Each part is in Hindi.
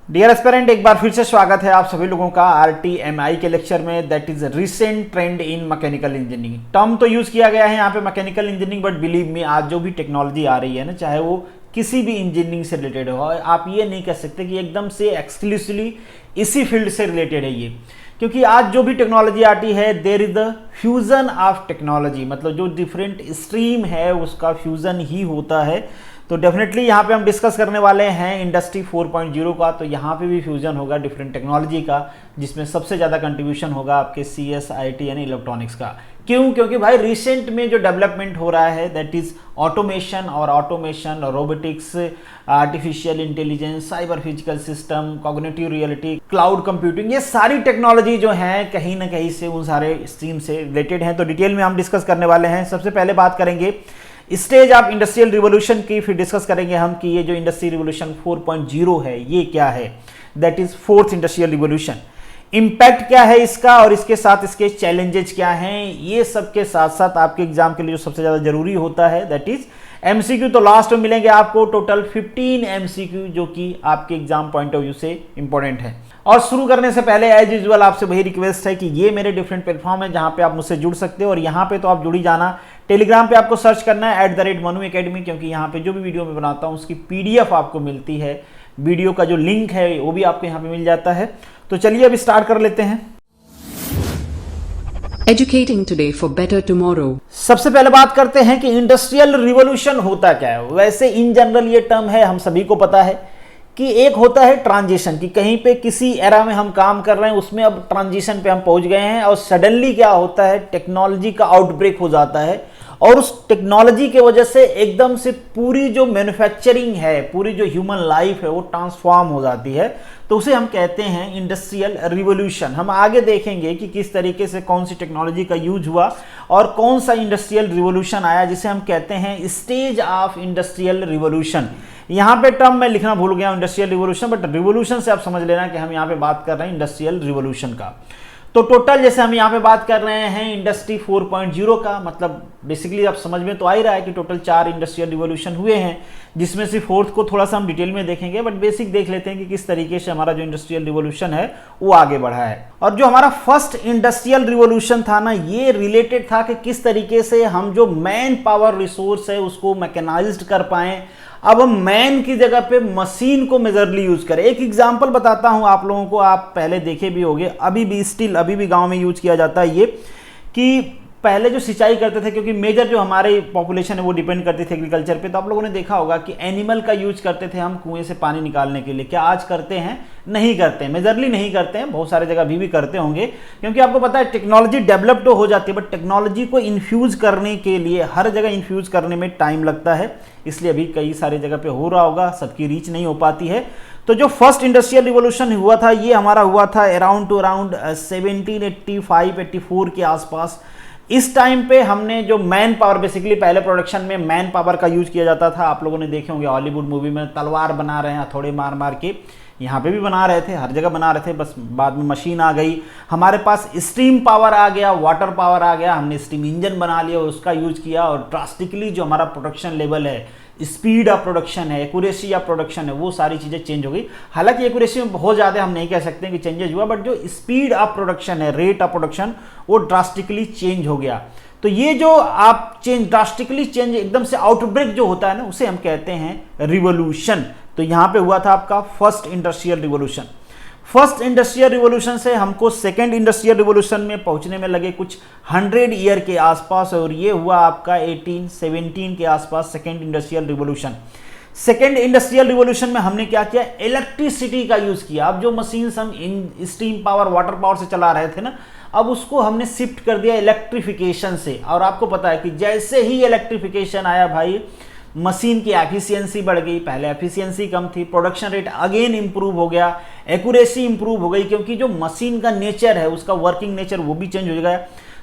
डियर एस्पिरेंट, एक बार फिर से स्वागत है आप सभी लोगों का RTMI के लेक्चर में, that is recent trend in mechanical engineering. Term तो यूज किया गया है यहाँ पे mechanical engineering, but believe me आज जो भी टेक्नोलॉजी आ रही है ना, चाहे वो किसी भी इंजीनियरिंग से रिलेटेड हो, आप ये नहीं कह सकते कि एकदम से एक्सक्लूसिवली इसी फील्ड से रिलेटेड है ये, क्योंकि आज जो भी टेक्नोलॉजी आती है there is the fusion of technology, मतलब जो डिफरेंट स्ट्रीम है उसका फ्यूजन ही होता है। तो डेफिनेटली यहाँ पे हम डिस्कस करने वाले हैं इंडस्ट्री 4.0 का, तो यहाँ पे भी फ्यूजन होगा डिफरेंट टेक्नोलॉजी का, जिसमें सबसे ज़्यादा कंट्रीब्यूशन होगा आपके CS IT यानी इलेक्ट्रॉनिक्स का। क्यों? क्योंकि भाई रिसेंट में जो डेवलपमेंट हो रहा है that is automation, robotics, artificial intelligence, cyber physical system, cognitive reality, cloud computing, ये सारी टेक्नोलॉजी जो है कहीं ना कहीं से उन सारे स्ट्रीम से रिलेटेड हैं। तो डिटेल में हम डिस्कस करने वाले हैं। सबसे पहले बात करेंगे स्टेज ऑफ इंडस्ट्रियल रिवोल्यूशन की, फिर डिस्कस करेंगे हम कि ये जो इंडस्ट्री रिवोल्यूशन 4.0 है ये क्या है, that is fourth industrial revolution. Impact क्या है इसका और इसके साथ इसके चैलेंजेस क्या हैं, ये सब के साथ साथ आपके एग्जाम के लिए जो सबसे ज्यादा जरूरी होता है दैट इज MCQ। तो लास्ट में मिलेंगे आपको टोटल 15 MCQ जो कि आपके एग्जाम पॉइंट ऑफ व्यू से इंपॉर्टेंट है। और शुरू करने से पहले एज यूजुअल आपसे वही रिक्वेस्ट है कि ये मेरे डिफरेंट प्लेटफॉर्म है जहां पे आप मुझसे जुड़ सकते हो, और यहाँ पे तो आप जुड़ ही जाना। टेलीग्राम पे आपको सर्च करना है @मनु एकेडमी, क्योंकि यहाँ पे जो भी वीडियो मैं बनाता हूँ उसकी PDF आपको मिलती है, वीडियो का जो लिंक है वो भी आपको यहाँ पे मिल जाता है। तो चलिए अभी स्टार्ट कर लेते हैं। Educating today for better tomorrow। सबसे पहले बात करते हैं कि इंडस्ट्रियल रिवोल्यूशन होता क्या है। वैसे इन जनरल ये टर्म है, हम सभी को पता है कि एक होता है ट्रांजिशन, कि कहीं पे किसी एरा में हम काम कर रहे हैं उसमें अब ट्रांजिशन पे हम पहुंच गए हैं और सडनली क्या होता है टेक्नोलॉजी का आउटब्रेक हो जाता है, और उस टेक्नोलॉजी के वजह से एकदम से पूरी जो मैन्युफैक्चरिंग है, पूरी जो ह्यूमन लाइफ है वो ट्रांसफॉर्म हो जाती है। तो उसे हम कहते हैं इंडस्ट्रियल रिवोल्यूशन। हम आगे देखेंगे कि किस तरीके से कौन सी टेक्नोलॉजी का यूज हुआ और कौन सा इंडस्ट्रियल रिवोल्यूशन आया, जिसे हम कहते हैं स्टेज ऑफ इंडस्ट्रियल रिवोल्यूशन। यहाँ पे टर्म मैं लिखना भूल गया इंडस्ट्रियल रिवोल्यूशन, बट रिवोल्यूशन से आप समझ लेना कि हम यहाँ पे बात कर रहे हैं इंडस्ट्रियल रिवोल्यूशन का। तो टोटल जैसे हम यहाँ पे बात कर रहे हैं इंडस्ट्री 4.0 का, मतलब बेसिकली आप समझ में तो आ ही रहा है कि टोटल 4 इंडस्ट्रियल रिवोल्यूशन हुए हैं, जिसमें से फोर्थ को थोड़ा सा हम डिटेल में देखेंगे, बट बेसिक देख लेते हैं कि किस तरीके से हमारा जो इंडस्ट्रियल रिवोल्यूशन है वो आगे बढ़ा है। और जो हमारा फर्स्ट इंडस्ट्रियल रिवोल्यूशन था ना, ये रिलेटेड था कि किस तरीके से हम जो मैन पावर रिसोर्स है उसको मैकेनाइज्ड कर पाएं। अब हम मैन की जगह पे मशीन को मेजरली यूज करें। एक एग्जांपल बताता हूं आप लोगों को, आप पहले देखे भी होंगे, अभी भी गांव में यूज किया जाता है ये, कि पहले जो सिंचाई करते थे, क्योंकि मेजर जो हमारे पॉपुलेशन है वो डिपेंड करती थी एग्रीकल्चर पे, तो आप लोगों ने देखा होगा कि एनिमल का यूज करते थे हम कुएं से पानी निकालने के लिए। क्या आज करते हैं? नहीं करते हैं, मेजरली नहीं करते हैं। बहुत सारी जगह अभी भी करते होंगे, क्योंकि आपको पता है टेक्नोलॉजी डेवलप तो हो जाती है, बट टेक्नोलॉजी को इन्फ्यूज करने के लिए हर जगह इन्फ्यूज करने में टाइम लगता है, इसलिए अभी कई सारी जगह पे हो रहा होगा, सबकी रीच नहीं हो पाती है। तो जो फर्स्ट इंडस्ट्रियल रिवोल्यूशन हुआ था ये हमारा हुआ था अराउंड 1785-84 के आसपास। इस टाइम पे हमने जो मैन पावर, बेसिकली पहले प्रोडक्शन में मैन पावर का यूज किया जाता था। आप लोगों ने देखे होंगे हॉलीवुड मूवी में तलवार बना रहे हैं हथौड़े मार मार के, यहाँ पे भी बना रहे थे, हर जगह बना रहे थे, बस बाद में मशीन आ गई, हमारे पास स्टीम पावर आ गया, वाटर पावर आ गया, हमने स्टीम इंजन बना लिया, उसका यूज किया, और ड्रास्टिकली जो हमारा प्रोडक्शन लेवल है, स्पीड ऑफ प्रोडक्शन है, एक्यूरेसी ऑफ प्रोडक्शन है, वो सारी चीज़ें चेंज हो गई। हालांकि एक्यूरेसी में बहुत ज़्यादा हम नहीं कह सकते कि चेंजेस हुआ, बट जो स्पीड ऑफ प्रोडक्शन है, रेट ऑफ प्रोडक्शन, वो ड्रास्टिकली चेंज हो गया। तो ये जो आप ड्रास्टिकली चेंज, एकदम से आउटब्रेक जो होता है ना, उसे हम कहते हैं रिवोल्यूशन। तो यहाँ पे हुआ था आपका first industrial revolution. First industrial revolution से हमको सेकेंड इंडस्ट्रियल रिवोल्यूशन में पहुंचने में लगे कुछ 100 ईयर के आसपास, और ये हुआ आपका 1817 के आसपास second industrial revolution. Second industrial revolution में हमने क्या किया? इलेक्ट्रिसिटी का यूज किया। अब जो मशीन्स हम स्टीम पावर, वाटर पावर से चला रहे थे ना, अब उसको हमने शिफ्ट कर दिया इलेक्ट्रिफिकेशन से। और आपको पता है कि जैसे ही इलेक्ट्रिफिकेशन आया भाई, मशीन की एफिशिएंसी बढ़ गई। पहले एफिशिएंसी कम थी, प्रोडक्शन रेट अगेन इंप्रूव हो गया, एक्यूरेसी इंप्रूव हो गई, क्योंकि जो मशीन का नेचर है, उसका वर्किंग नेचर वो भी चेंज हो गया।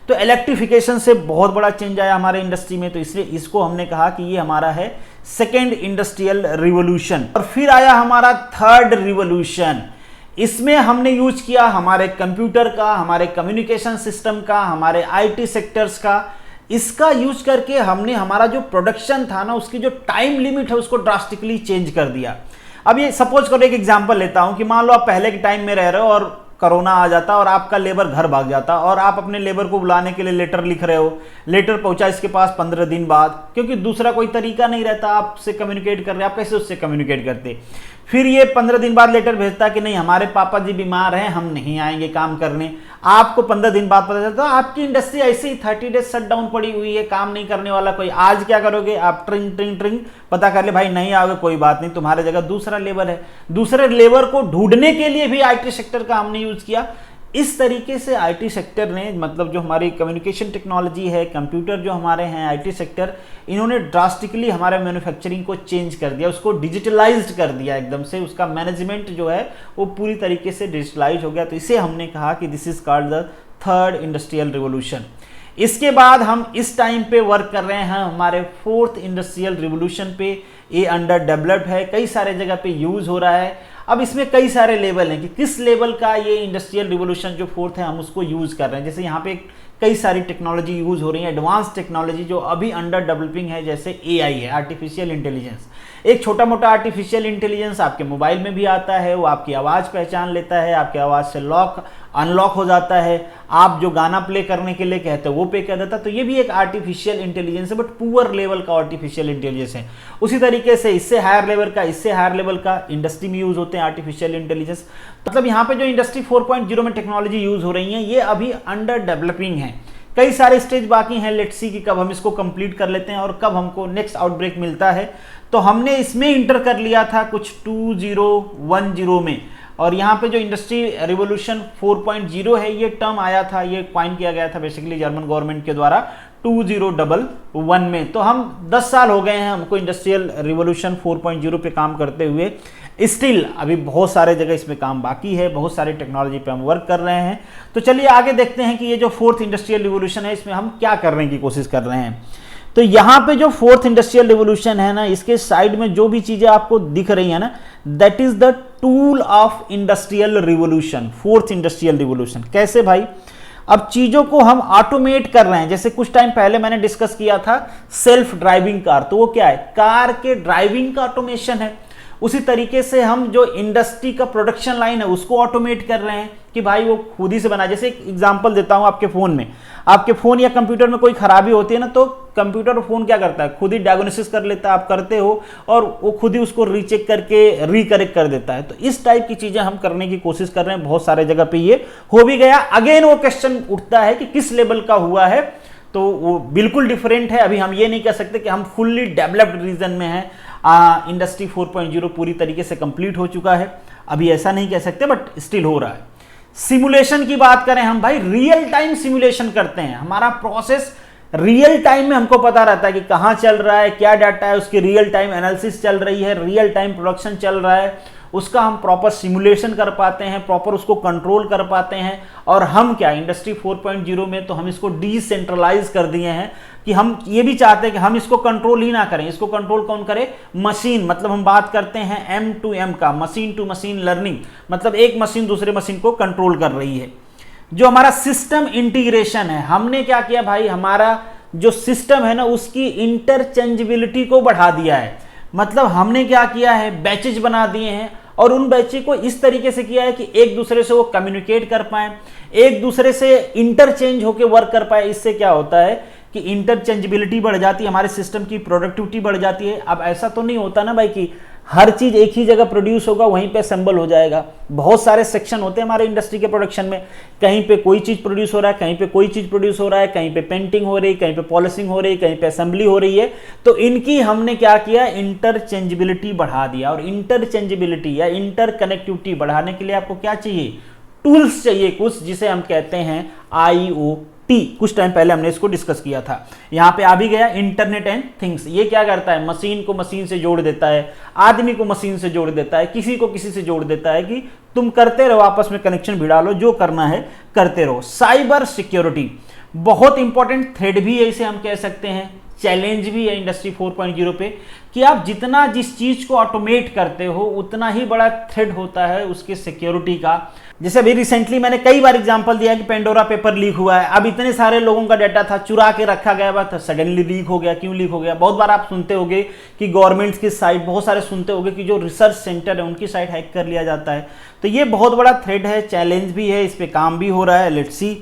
तो इलेक्ट्रिफिकेशन से बहुत बड़ा चेंज आया हमारे इंडस्ट्री में, तो इसलिए इसको हमने कहा कि ये हमारा है सेकेंड इंडस्ट्रियल रिवोल्यूशन। और फिर आया हमारा थर्ड रिवोल्यूशन। इसमें हमने यूज किया हमारे कंप्यूटर का, हमारे कम्युनिकेशन सिस्टम का, हमारे IT सेक्टर्स का। इसका यूज करके हमने हमारा जो प्रोडक्शन था ना, उसकी जो टाइम लिमिट है उसको ड्रास्टिकली चेंज कर दिया। अब ये सपोज करो, एक एग्जांपल लेता हूं कि मान लो आप पहले के टाइम में रह रहे हो और कोरोना आ जाता और आपका लेबर घर भाग जाता और आप अपने लेबर को बुलाने के लिए लेटर लिख रहे हो, लेटर पहुंचा इसके पास 15 दिन बाद, क्योंकि दूसरा कोई तरीका नहीं रहता आपसे कम्युनिकेट कर रहे, आप कैसे उससे कम्युनिकेट करते। फिर ये 15 दिन बाद लेटर भेजता कि नहीं हमारे पापा जी बीमार हैं, हम नहीं आएंगे काम करने। आपको 15 दिन बाद पता चलता आपकी इंडस्ट्री ऐसे ही 30 डेज शट डाउन पड़ी हुई है, काम नहीं करने वाला कोई। आज क्या करोगे आप, ट्रिंग ट्रिंग ट्रिंग पता कर ले भाई नहीं आओगे कोई बात नहीं, तुम्हारे जगह दूसरा लेबर है। दूसरे लेबर को ढूंढने के लिए भी आईटी सेक्टर का हमने यूज किया। इस तरीके से आईटी सेक्टर ने, मतलब जो हमारी कम्युनिकेशन टेक्नोलॉजी है, कंप्यूटर जो हमारे हैं, आईटी सेक्टर, इन्होंने ड्रास्टिकली हमारे मैन्युफैक्चरिंग को चेंज कर दिया, उसको डिजिटलाइज्ड कर दिया एकदम से। उसका मैनेजमेंट जो है वो पूरी तरीके से डिजिटलाइज हो गया। तो इसे हमने कहा कि this is called the third industrial revolution. इसके बाद हम इस टाइम पे वर्क कर रहे हैं हमारे फोर्थ इंडस्ट्रियल रिवोल्यूशन पे। ये अंडर डेवलप्ड है, कई सारे जगह पे यूज हो रहा है। अब इसमें कई सारे लेवल हैं कि किस लेवल का ये इंडस्ट्रियल रिवोल्यूशन जो फोर्थ है हम उसको यूज कर रहे हैं। जैसे यहाँ पे कई सारी टेक्नोलॉजी यूज हो रही है, एडवांस टेक्नोलॉजी जो अभी अंडर डेवलपिंग है, जैसे एआई है, आर्टिफिशियल इंटेलिजेंस। एक छोटा मोटा आर्टिफिशियल इंटेलिजेंस आपके मोबाइल में भी आता है, वो आपकी आवाज़ पहचान लेता है, आपकी आवाज़ से लॉक अनलॉक हो जाता है, आप जो गाना प्ले करने के लिए कहते हो वो पे कर देता है। तो ये भी एक आर्टिफिशियल इंटेलिजेंस है, बट पुअर लेवल का आर्टिफिशियल इंटेलिजेंस है। उसी तरीके से इससे हायर लेवल का, इससे हायर लेवल का इंडस्ट्री में यूज होते हैं आर्टिफिशियल इंटेलिजेंस। मतलब यहाँ पे जो इंडस्ट्री 4.0 में टेक्नोलॉजी यूज हो रही है ये अभी अंडर डेवलपिंग है। कई सारे स्टेज बाकी हैं, लेट्स सी कि कब हम इसको कंप्लीट कर लेते हैं और कब हमको नेक्स्ट आउटब्रेक मिलता है। तो हमने इसमें इंटर कर लिया था कुछ 2010 में, और यहाँ पे जो इंडस्ट्री रिवोल्यूशन 4.0 है ये टर्म आया था, ये कॉइन किया गया था बेसिकली जर्मन गवर्नमेंट के द्वारा 2011 में। तो हम 10 साल हो गए हैं हमको इंडस्ट्रियल रिवोल्यूशन 4.0 पे काम करते हुए। स्टिल अभी बहुत सारे जगह इसमें काम बाकी है, बहुत सारी टेक्नोलॉजी पे हम वर्क कर रहे हैं। तो चलिए आगे देखते हैं कि ये जो फोर्थ इंडस्ट्रियल रिवोल्यूशन है इसमें हम क्या करने की कोशिश कर रहे हैं। तो यहाँ पे जो फोर्थ इंडस्ट्रियल रिवोल्यूशन है ना, इसके साइड में जो भी चीजें आपको दिख रही है ना, that is the tool of industrial revolution, fourth industrial revolution. कैसे भाई, अब चीजों को हम ऑटोमेट कर रहे हैं। जैसे कुछ टाइम पहले मैंने डिस्कस किया था सेल्फ ड्राइविंग कार, तो वो क्या है, कार के ड्राइविंग का ऑटोमेशन है। उसी तरीके से हम जो इंडस्ट्री का प्रोडक्शन लाइन है उसको ऑटोमेट कर रहे हैं कि भाई वो खुद ही से बना। जैसे एक एग्जांपल देता हूं, आपके फोन में, आपके फोन या कंप्यूटर में कोई खराबी होती है ना, तो कंप्यूटर और फोन क्या करता है, खुद ही डायग्नोसिस कर लेता है, आप करते हो और वो खुद ही उसको रीचेक करके रिकरेक्ट कर देता है। तो इस टाइप की चीजें हम करने की कोशिश कर रहे हैं, बहुत सारे जगह पे ये हो भी गया। अगेन वो क्वेश्चन उठता है कि किस लेवल का हुआ है, तो वो बिल्कुल डिफरेंट है। अभी हम ये नहीं कह सकते कि हम फुल्ली डेवलप्ड रीजन में हैं, इंडस्ट्री 4.0 पूरी तरीके से कंप्लीट हो चुका है, अभी ऐसा नहीं कह सकते, बट स्टिल हो रहा है। सिमुलेशन की बात करें हम, भाई रियल टाइम सिमुलेशन करते हैं, हमारा प्रोसेस रियल टाइम में हमको पता रहता है कि कहां चल रहा है, क्या डाटा है, उसकी रियल टाइम एनालिसिस चल रही है, रियल टाइम प्रोडक्शन चल रहा है, उसका हम प्रॉपर सिमुलेशन कर पाते हैं, प्रॉपर उसको कंट्रोल कर पाते हैं। और हम क्या, इंडस्ट्री 4.0 में तो हम इसको डिसेंट्रलाइज कर दिए हैं कि हम ये भी चाहते हैं कि हम इसको कंट्रोल ही ना करें, इसको कंट्रोल कौन करे, मशीन। मतलब हम बात करते हैं M2M का, मशीन टू मशीन लर्निंग, मतलब एक मशीन दूसरे मशीन को कंट्रोल कर रही है। जो हमारा सिस्टम इंटीग्रेशन है, हमने क्या किया भाई, हमारा जो सिस्टम है ना उसकी इंटरचेंजेबिलिटी को बढ़ा दिया है। मतलब हमने क्या किया है, बैचेज बना दिए हैं और उन बैचेज को इस तरीके से किया है कि एक दूसरे से वो कम्युनिकेट कर पाए, एक दूसरे से इंटरचेंज होकर वर्क कर पाए। इससे क्या होता है कि इंटरचेंजेबिलिटी बढ़ जाती है, हमारे सिस्टम की प्रोडक्टिविटी बढ़ जाती है। अब ऐसा तो नहीं होता ना भाई कि हर चीज एक ही जगह प्रोड्यूस होगा वहीं पे असेंबल हो जाएगा। बहुत सारे सेक्शन होते हैं हमारे इंडस्ट्री के प्रोडक्शन में, कहीं पे कोई चीज प्रोड्यूस हो रहा है, कहीं पे कोई चीज प्रोड्यूस हो रहा है, कहीं पे पेंटिंग हो रही है, कहीं पे पॉलिशिंग हो रही है, कहीं पे असेंबली हो रही है। तो इनकी हमने क्या किया, इंटरचेंजेबिलिटी बढ़ा दिया। और इंटरचेंजेबिलिटी या इंटर कनेक्टिविटी बढ़ाने के लिए आपको क्या चाहिए, टूल्स चाहिए कुछ, जिसे हम कहते हैं IoT। कुछ टाइम पहले हमने इसको डिस्कस किया था। यहां पे आ भी गया इंटरनेट एंड थिंग्स। ये क्या करता है, मशीन को मशीन से जोड़ देता है, आदमी को मशीन से जोड़ देता है, किसी को किसी से जोड़ देता है कि तुम करते रहो, आपस में कनेक्शन भिड़ा लो, जो करना है करते रहो। साइबर सिक्योरिटी बहुत इंपॉर्टेंट थ्रेड भी है, इसे हम कह सकते हैं। चैलेंज भी है इंडस्ट्री 4.0 पे कि आप जितना जिस चीज को ऑटोमेट करते हो उतना ही बड़ा थ्रेट होता है उसके सिक्योरिटी का। जैसे अभी रिसेंटली मैंने कई बार एग्जांपल दिया कि पेंडोरा पेपर लीक हुआ है। अब इतने सारे लोगों का डाटा था, चुरा के रखा गया था, सडनली लीक हो गया। क्यों लीक हो गया? बहुत बार आप सुनते होंगे कि गवर्नमेंट की साइट, बहुत सारे सुनते होंगे कि जो रिसर्च सेंटर है उनकी साइट हैक कर लिया जाता है। तो ये बहुत बड़ा थ्रेट है, चैलेंज भी है, इस पे काम भी हो रहा है। Let's see.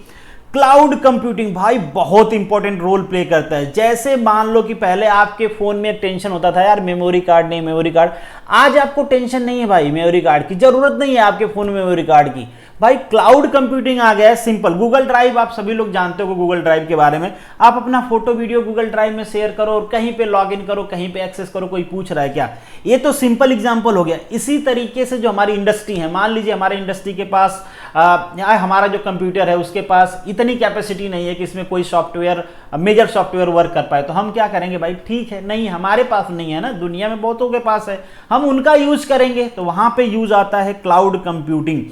क्लाउड कंप्यूटिंग भाई बहुत इंपॉर्टेंट रोल प्ले करता है। जैसे मान लो कि पहले आपके फोन में टेंशन होता था यार मेमोरी कार्ड नहीं, मेमोरी कार्ड। आज आपको टेंशन नहीं है भाई, मेमोरी कार्ड की जरूरत नहीं है आपके फोन में मेमोरी कार्ड की। भाई क्लाउड कंप्यूटिंग आ गया है, सिंपल। गूगल ड्राइव आप सभी लोग जानते हो गूगल ड्राइव के बारे में। आप अपना फोटो वीडियो गूगल ड्राइव में शेयर करो और कहीं पे लॉग इन करो, कहीं पे एक्सेस करो, कोई पूछ रहा है क्या? ये तो सिंपल एग्जांपल हो गया। इसी तरीके से जो हमारी इंडस्ट्री है, मान लीजिए हमारे इंडस्ट्री के पास हमारा जो कंप्यूटर है उसके पास इतनी कैपेसिटी नहीं है कि इसमें कोई सॉफ्टवेयर, मेजर सॉफ्टवेयर वर्क कर पाए। तो हम क्या करेंगे भाई? ठीक है, नहीं हमारे पास नहीं है ना, दुनिया में बहुतों के पास है, हम उनका यूज करेंगे। तो वहां पे यूज आता है क्लाउड कंप्यूटिंग।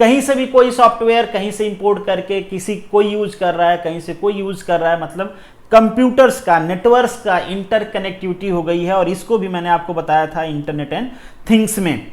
कहीं से भी कोई सॉफ्टवेयर कहीं से इंपोर्ट करके किसी कोई यूज कर रहा है, कहीं से कोई यूज कर रहा है, मतलब कंप्यूटर्स का, नेटवर्क्स का इंटरकनेक्टिविटी हो गई है। और इसको भी मैंने आपको बताया था इंटरनेट एंड थिंग्स में।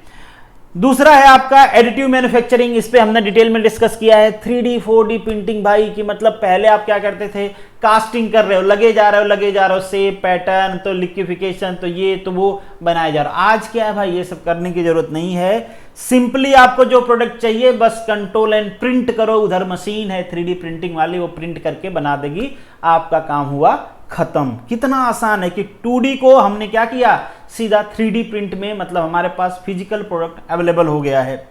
दूसरा है आपका एडिटिव मैन्युफैक्चरिंग। इस पे हमने डिटेल में डिस्कस किया है। 3D 4D प्रिंटिंग भाई की मतलब पहले आप क्या करते थे? कास्टिंग कर रहे हो, लगे जा रहे हो शेप, पैटर्न, तो लिक्विफिकेशन, तो ये तो वो बनाया जा रहा है। आज क्या है भाई? ये सब करने की जरूरत नहीं है। सिंपली आपको जो प्रोडक्ट चाहिए बस कंट्रोल एंड प्रिंट करो। उधर मशीन है 3D प्रिंटिंग वाली, वो प्रिंट करके बना देगी, आपका काम हुआ खत्म। कितना आसान है कि 2D को हमने क्या किया, सीधा 3D प्रिंट में, मतलब हमारे पास फिजिकल प्रोडक्ट अवेलेबल हो गया है।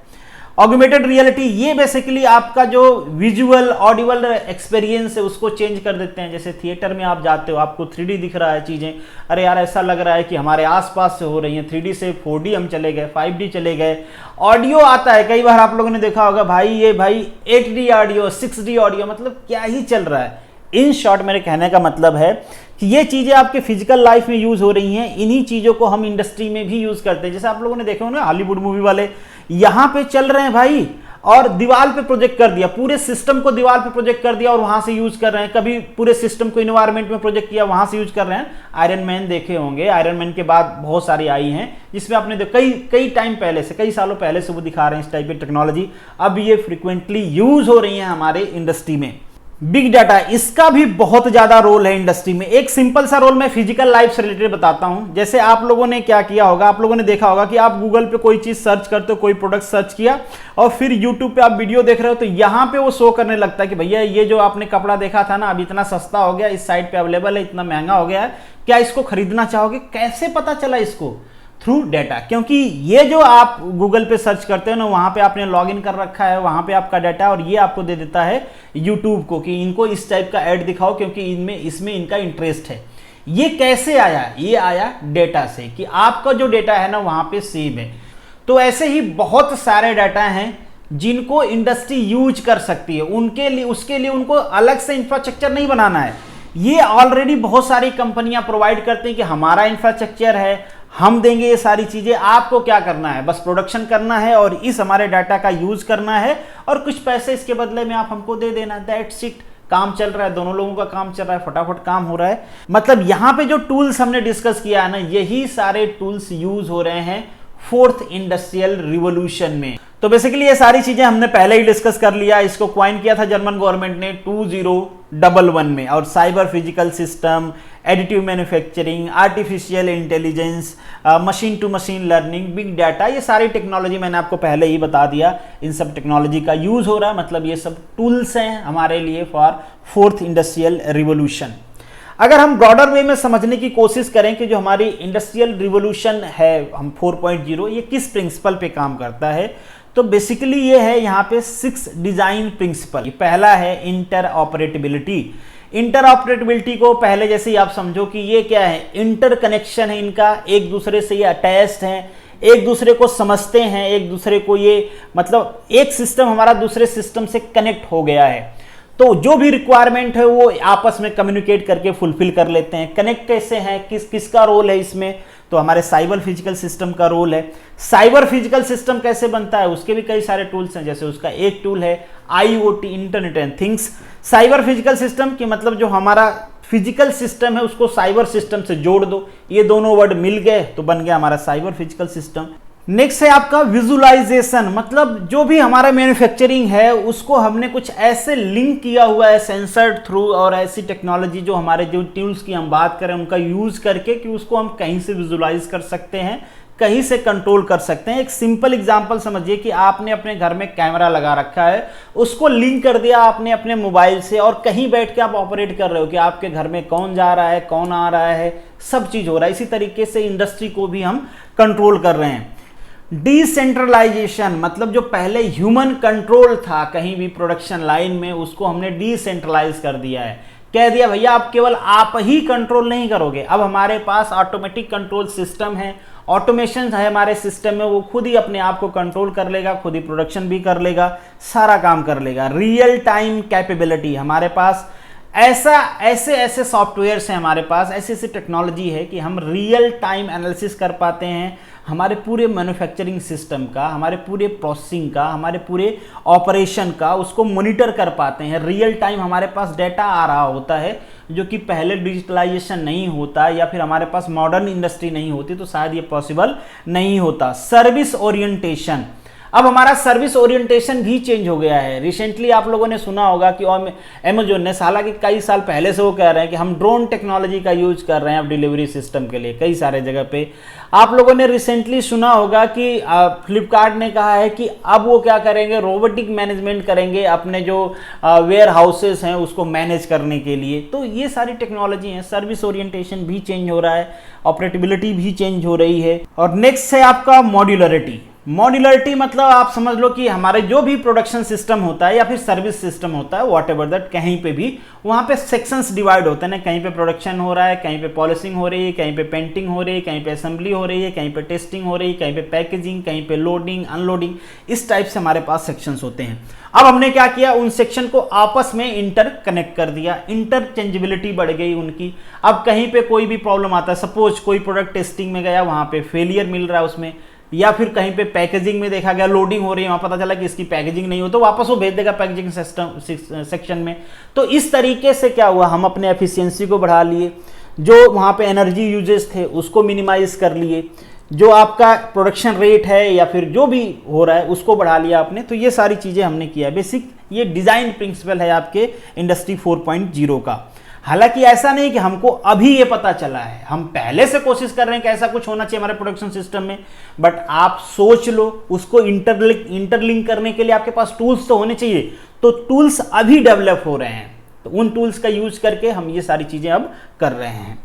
ऑगमेंटेड रियलिटी, ये बेसिकली आपका जो विजुअल ऑडिबल एक्सपीरियंस है उसको चेंज कर देते हैं। जैसे थिएटर में आप जाते हो, आपको 3D दिख रहा है चीजें, अरे यार ऐसा लग रहा है कि हमारे आसपास से हो रही हैं। 3D से 4D हम चले गए, 5D चले गए। ऑडियो आता है, कई बार आप लोगों ने देखा होगा भाई, ये भाई 8D ऑडियो, 6D ऑडियो, मतलब क्या ही चल रहा है। इन शॉर्ट मेरे कहने का मतलब है कि ये चीजें आपके फिजिकल लाइफ में यूज हो रही हैं। इन्हीं चीजों को हम इंडस्ट्री में भी यूज करते हैं। जैसे आप लोगों ने देखे हो ना हॉलीवुड मूवी वाले, यहां पे चल रहे हैं भाई, और दीवार पे प्रोजेक्ट कर दिया, पूरे सिस्टम को दीवार पे प्रोजेक्ट कर दिया और वहां से यूज कर रहे हैं। कभी पूरे सिस्टम को इन्वायरमेंट में प्रोजेक्ट किया, वहां से यूज कर रहे हैं। आयरन मैन देखे होंगे, आयरन मैन के बाद बहुत सारी आई हैं जिसमें आपने कई टाइम पहले से, कई सालों पहले से वो दिखा रहे हैं इस टाइप की टेक्नोलॉजी। अब ये फ्रिक्वेंटली यूज हो रही है हमारे इंडस्ट्री में। बिग डाटा, इसका भी बहुत ज्यादा रोल है इंडस्ट्री में। एक सिंपल सा रोल मैं फिजिकल लाइफ से रिलेटेड बताता हूं। जैसे आप लोगों ने क्या किया होगा, आप लोगों ने देखा होगा कि आप गूगल पे कोई चीज सर्च करते हो, कोई प्रोडक्ट सर्च किया और फिर यूट्यूब पे आप वीडियो देख रहे हो, तो यहां पे वो शो करने लगता है कि भैया ये जो आपने कपड़ा देखा था ना, अब इतना सस्ता हो गया, इस साइट पे अवेलेबल है, इतना महंगा हो गया है, क्या इसको खरीदना चाहोगे? कैसे पता चला इसको? Through data. क्योंकि ये जो आप गूगल पे सर्च करते हो ना, वहां पे आपने लॉगिन कर रखा है, वहां पे आपका डाटा, और ये आपको दे देता है यूट्यूब को कि इनको इस टाइप का ऐड दिखाओ क्योंकि इसमें इनका इंटरेस्ट है। ये कैसे आया? ये आया डेटा से कि आपका जो डेटा है ना वहां पे सेव है। तो ऐसे ही बहुत सारे डाटा हैं जिनको इंडस्ट्री यूज कर सकती है। उसके लिए उनको अलग से इंफ्रास्ट्रक्चर नहीं बनाना है। ये ऑलरेडी बहुत सारी कंपनियां प्रोवाइड करती हैं कि हमारा इंफ्रास्ट्रक्चर है, हम देंगे ये सारी चीजें, आपको क्या करना है? बस प्रोडक्शन करना है और इस हमारे डाटा का यूज करना है और कुछ पैसे इसके बदले में आप हमको दे देना। That's it. काम चल रहा है, दोनों लोगों का काम चल रहा है, फटाफट काम हो रहा है। मतलब यहां पे जो टूल्स हमने डिस्कस किया है ना, यही सारे टूल्स यूज हो रहे हैं 4th इंडस्ट्रियल रिवॉल्यूशन में। तो बेसिकली ये सारी चीजें हमने पहले ही डिस्कस कर लिया। इसको क्वाइन किया था जर्मन गवर्नमेंट ने 2011 में। और cyber physical system, additive manufacturing, artificial intelligence, machine to machine learning, big data, ये सारी टेक्नोलॉजी मैंने आपको पहले ही बता दिया। इन सब टेक्नोलॉजी का यूज हो रहा है, मतलब ये सब टूल्स हैं हमारे लिए फॉर 4th इंडस्ट्रियल रिवॉल्यूशन। अगर हम ब्रॉडर वे में समझने की कोशिश करें कि जो हमारी इंडस्ट्रियल रिवॉल्यूशन है, हम 4.0, ये किस प्रिंसिपल पे काम करता है, तो बेसिकली ये है यहाँ पे 6 डिजाइन प्रिंसिपल। पहला है इंटरऑपरेटिबिलिटी। इंटरऑपरेटिबिलिटी को पहले जैसे ही आप समझो कि ये क्या है, इंटरकनेक्शन है इनका, एक दूसरे से ये अटैच्ड हैं, एक दूसरे को समझते हैं, एक दूसरे को ये, मतलब एक सिस्टम हमारा दूसरे सिस्टम से कनेक्ट हो गया है। तो जो भी रिक्वायरमेंट है वो आपस में कम्युनिकेट करके फुलफिल कर लेते हैं। कनेक्ट कैसे हैं, किसका रोल है इसमें, तो हमारे साइबर फिजिकल सिस्टम का रोल है। साइबर फिजिकल सिस्टम कैसे बनता है, उसके भी कई सारे टूल्स हैं। जैसे उसका एक टूल है IoT, internet and things. Cyber physical system की मतलब जो हमारा फिजिकल सिस्टम है उसको साइबर सिस्टम से जोड़ दो, ये दोनों वर्ड मिल गए तो बन गया हमारा साइबर फिजिकल सिस्टम। नेक्स्ट है आपका विजुअलाइजेशन, मतलब जो भी हमारा मैन्युफैक्चरिंग है उसको हमने कुछ ऐसे लिंक किया हुआ है सेंसर थ्रू और ऐसी टेक्नोलॉजी जो हमारे जो टूल्स की हम बात करें उनका यूज करके कि उसको हम कहीं से विजुअलाइज कर सकते हैं, कहीं से कंट्रोल कर सकते हैं। एक सिंपल एग्जांपल समझिए कि आपने अपने घर में कैमरा लगा रखा है, उसको लिंक कर दिया आपने अपने मोबाइल से और कहीं बैठ के आप ऑपरेट कर रहे हो कि आपके घर में कौन जा रहा है, कौन आ रहा है, सब चीज हो रहा है। इसी तरीके से इंडस्ट्री को भी हम कंट्रोल कर रहे हैं। डिसेंट्रलाइजेशन, मतलब जो पहले ह्यूमन कंट्रोल था कहीं भी प्रोडक्शन लाइन में, उसको हमने डिसेंट्रलाइज कर दिया है। कह दिया भैया अब केवल आप ही कंट्रोल नहीं करोगे, अब हमारे पास ऑटोमेटिक कंट्रोल सिस्टम है, ऑटोमेशन है हमारे सिस्टम में, वो खुद ही अपने आप को कंट्रोल कर लेगा, खुद ही प्रोडक्शन भी कर लेगा, सारा काम कर लेगा। रियल टाइम कैपेबिलिटी, हमारे पास ऐसे सॉफ्टवेयर्स हैं, हमारे पास ऐसी ऐसी टेक्नोलॉजी है कि हम रियल टाइम एनालिसिस कर पाते हैं हमारे पूरे मैन्युफैक्चरिंग सिस्टम का, हमारे पूरे प्रोसेसिंग का, हमारे पूरे ऑपरेशन का, उसको मॉनिटर कर पाते हैं। रियल टाइम हमारे पास डेटा आ रहा होता है, जो कि पहले डिजिटलाइजेशन नहीं होता या फिर हमारे पास मॉडर्न इंडस्ट्री नहीं होती तो शायद ये पॉसिबल नहीं होता। सर्विस ओरिएंटेशन, अब हमारा सर्विस ओरिएंटेशन भी चेंज हो गया है। रिसेंटली आप लोगों ने सुना होगा कि अमेजोन ने, हालांकि कई साल पहले से वो कह रहे हैं कि हम ड्रोन टेक्नोलॉजी का यूज कर रहे हैं अब डिलीवरी सिस्टम के लिए कई सारे जगह पे। आप लोगों ने रिसेंटली सुना होगा कि फ्लिपकार्ट ने कहा है कि अब वो क्या करेंगे, रोबोटिक मैनेजमेंट करेंगे अपने जो वेयर हाउसेस हैं उसको मैनेज करने के लिए। तो ये सारी टेक्नोलॉजी है, सर्विस ओरिएंटेशन भी चेंज हो रहा है, ऑपरेटिबिलिटी भी चेंज हो रही है। और नेक्स्ट है आपका मॉड्यूलरिटी। मॉड्यूलरिटी मतलब आप समझ लो कि हमारे जो भी प्रोडक्शन सिस्टम होता है या फिर सर्विस सिस्टम होता है, वॉट एवर दैट, कहीं पे भी वहाँ पे सेक्शंस डिवाइड होते हैं ना, कहीं पे प्रोडक्शन हो रहा है, कहीं पे पॉलिशिंग हो रही है, कहीं पे पेंटिंग हो रही है, कहीं पे असेंबली हो रही है, कहीं पे टेस्टिंग हो रही है, कहीं पे पैकेजिंग, कहीं पे लोडिंग अनलोडिंग, इस टाइप से हमारे पास सेक्शंस होते हैं। अब हमने क्या किया, उन सेक्शन को आपस में इंटर कनेक्ट कर दिया, इंटरचेंजेबिलिटी बढ़ गई उनकी। अब कहीं पे कोई भी प्रॉब्लम आता है, सपोज कोई प्रोडक्ट टेस्टिंग में गया, वहाँ पे फेलियर मिल रहा है उसमें, या फिर कहीं पे पैकेजिंग में देखा गया लोडिंग हो रही है, वहां पता चला कि इसकी पैकेजिंग नहीं हो, तो वापस वो भेज देगा पैकेजिंग सिस्टम सेक्शन में। तो इस तरीके से क्या हुआ, हम अपने एफिशिएंसी को बढ़ा लिए, जो वहां पे एनर्जी यूजेस थे उसको मिनिमाइज कर लिए, जो आपका प्रोडक्शन रेट है या फिर जो भी हो रहा है उसको बढ़ा लिया आपने। तो ये सारी चीजें हमने किया। बेसिक ये डिजाइन प्रिंसिपल है आपके इंडस्ट्री 4.0 का। हालांकि ऐसा नहीं कि हमको अभी ये पता चला है, हम पहले से कोशिश कर रहे हैं कि ऐसा कुछ होना चाहिए हमारे प्रोडक्शन सिस्टम में, बट आप सोच लो उसको इंटरलिंक करने के लिए आपके पास टूल्स तो होने चाहिए। तो टूल्स अभी डेवलप हो रहे हैं, तो उन टूल्स का यूज करके हम ये सारी चीजें अब कर रहे हैं।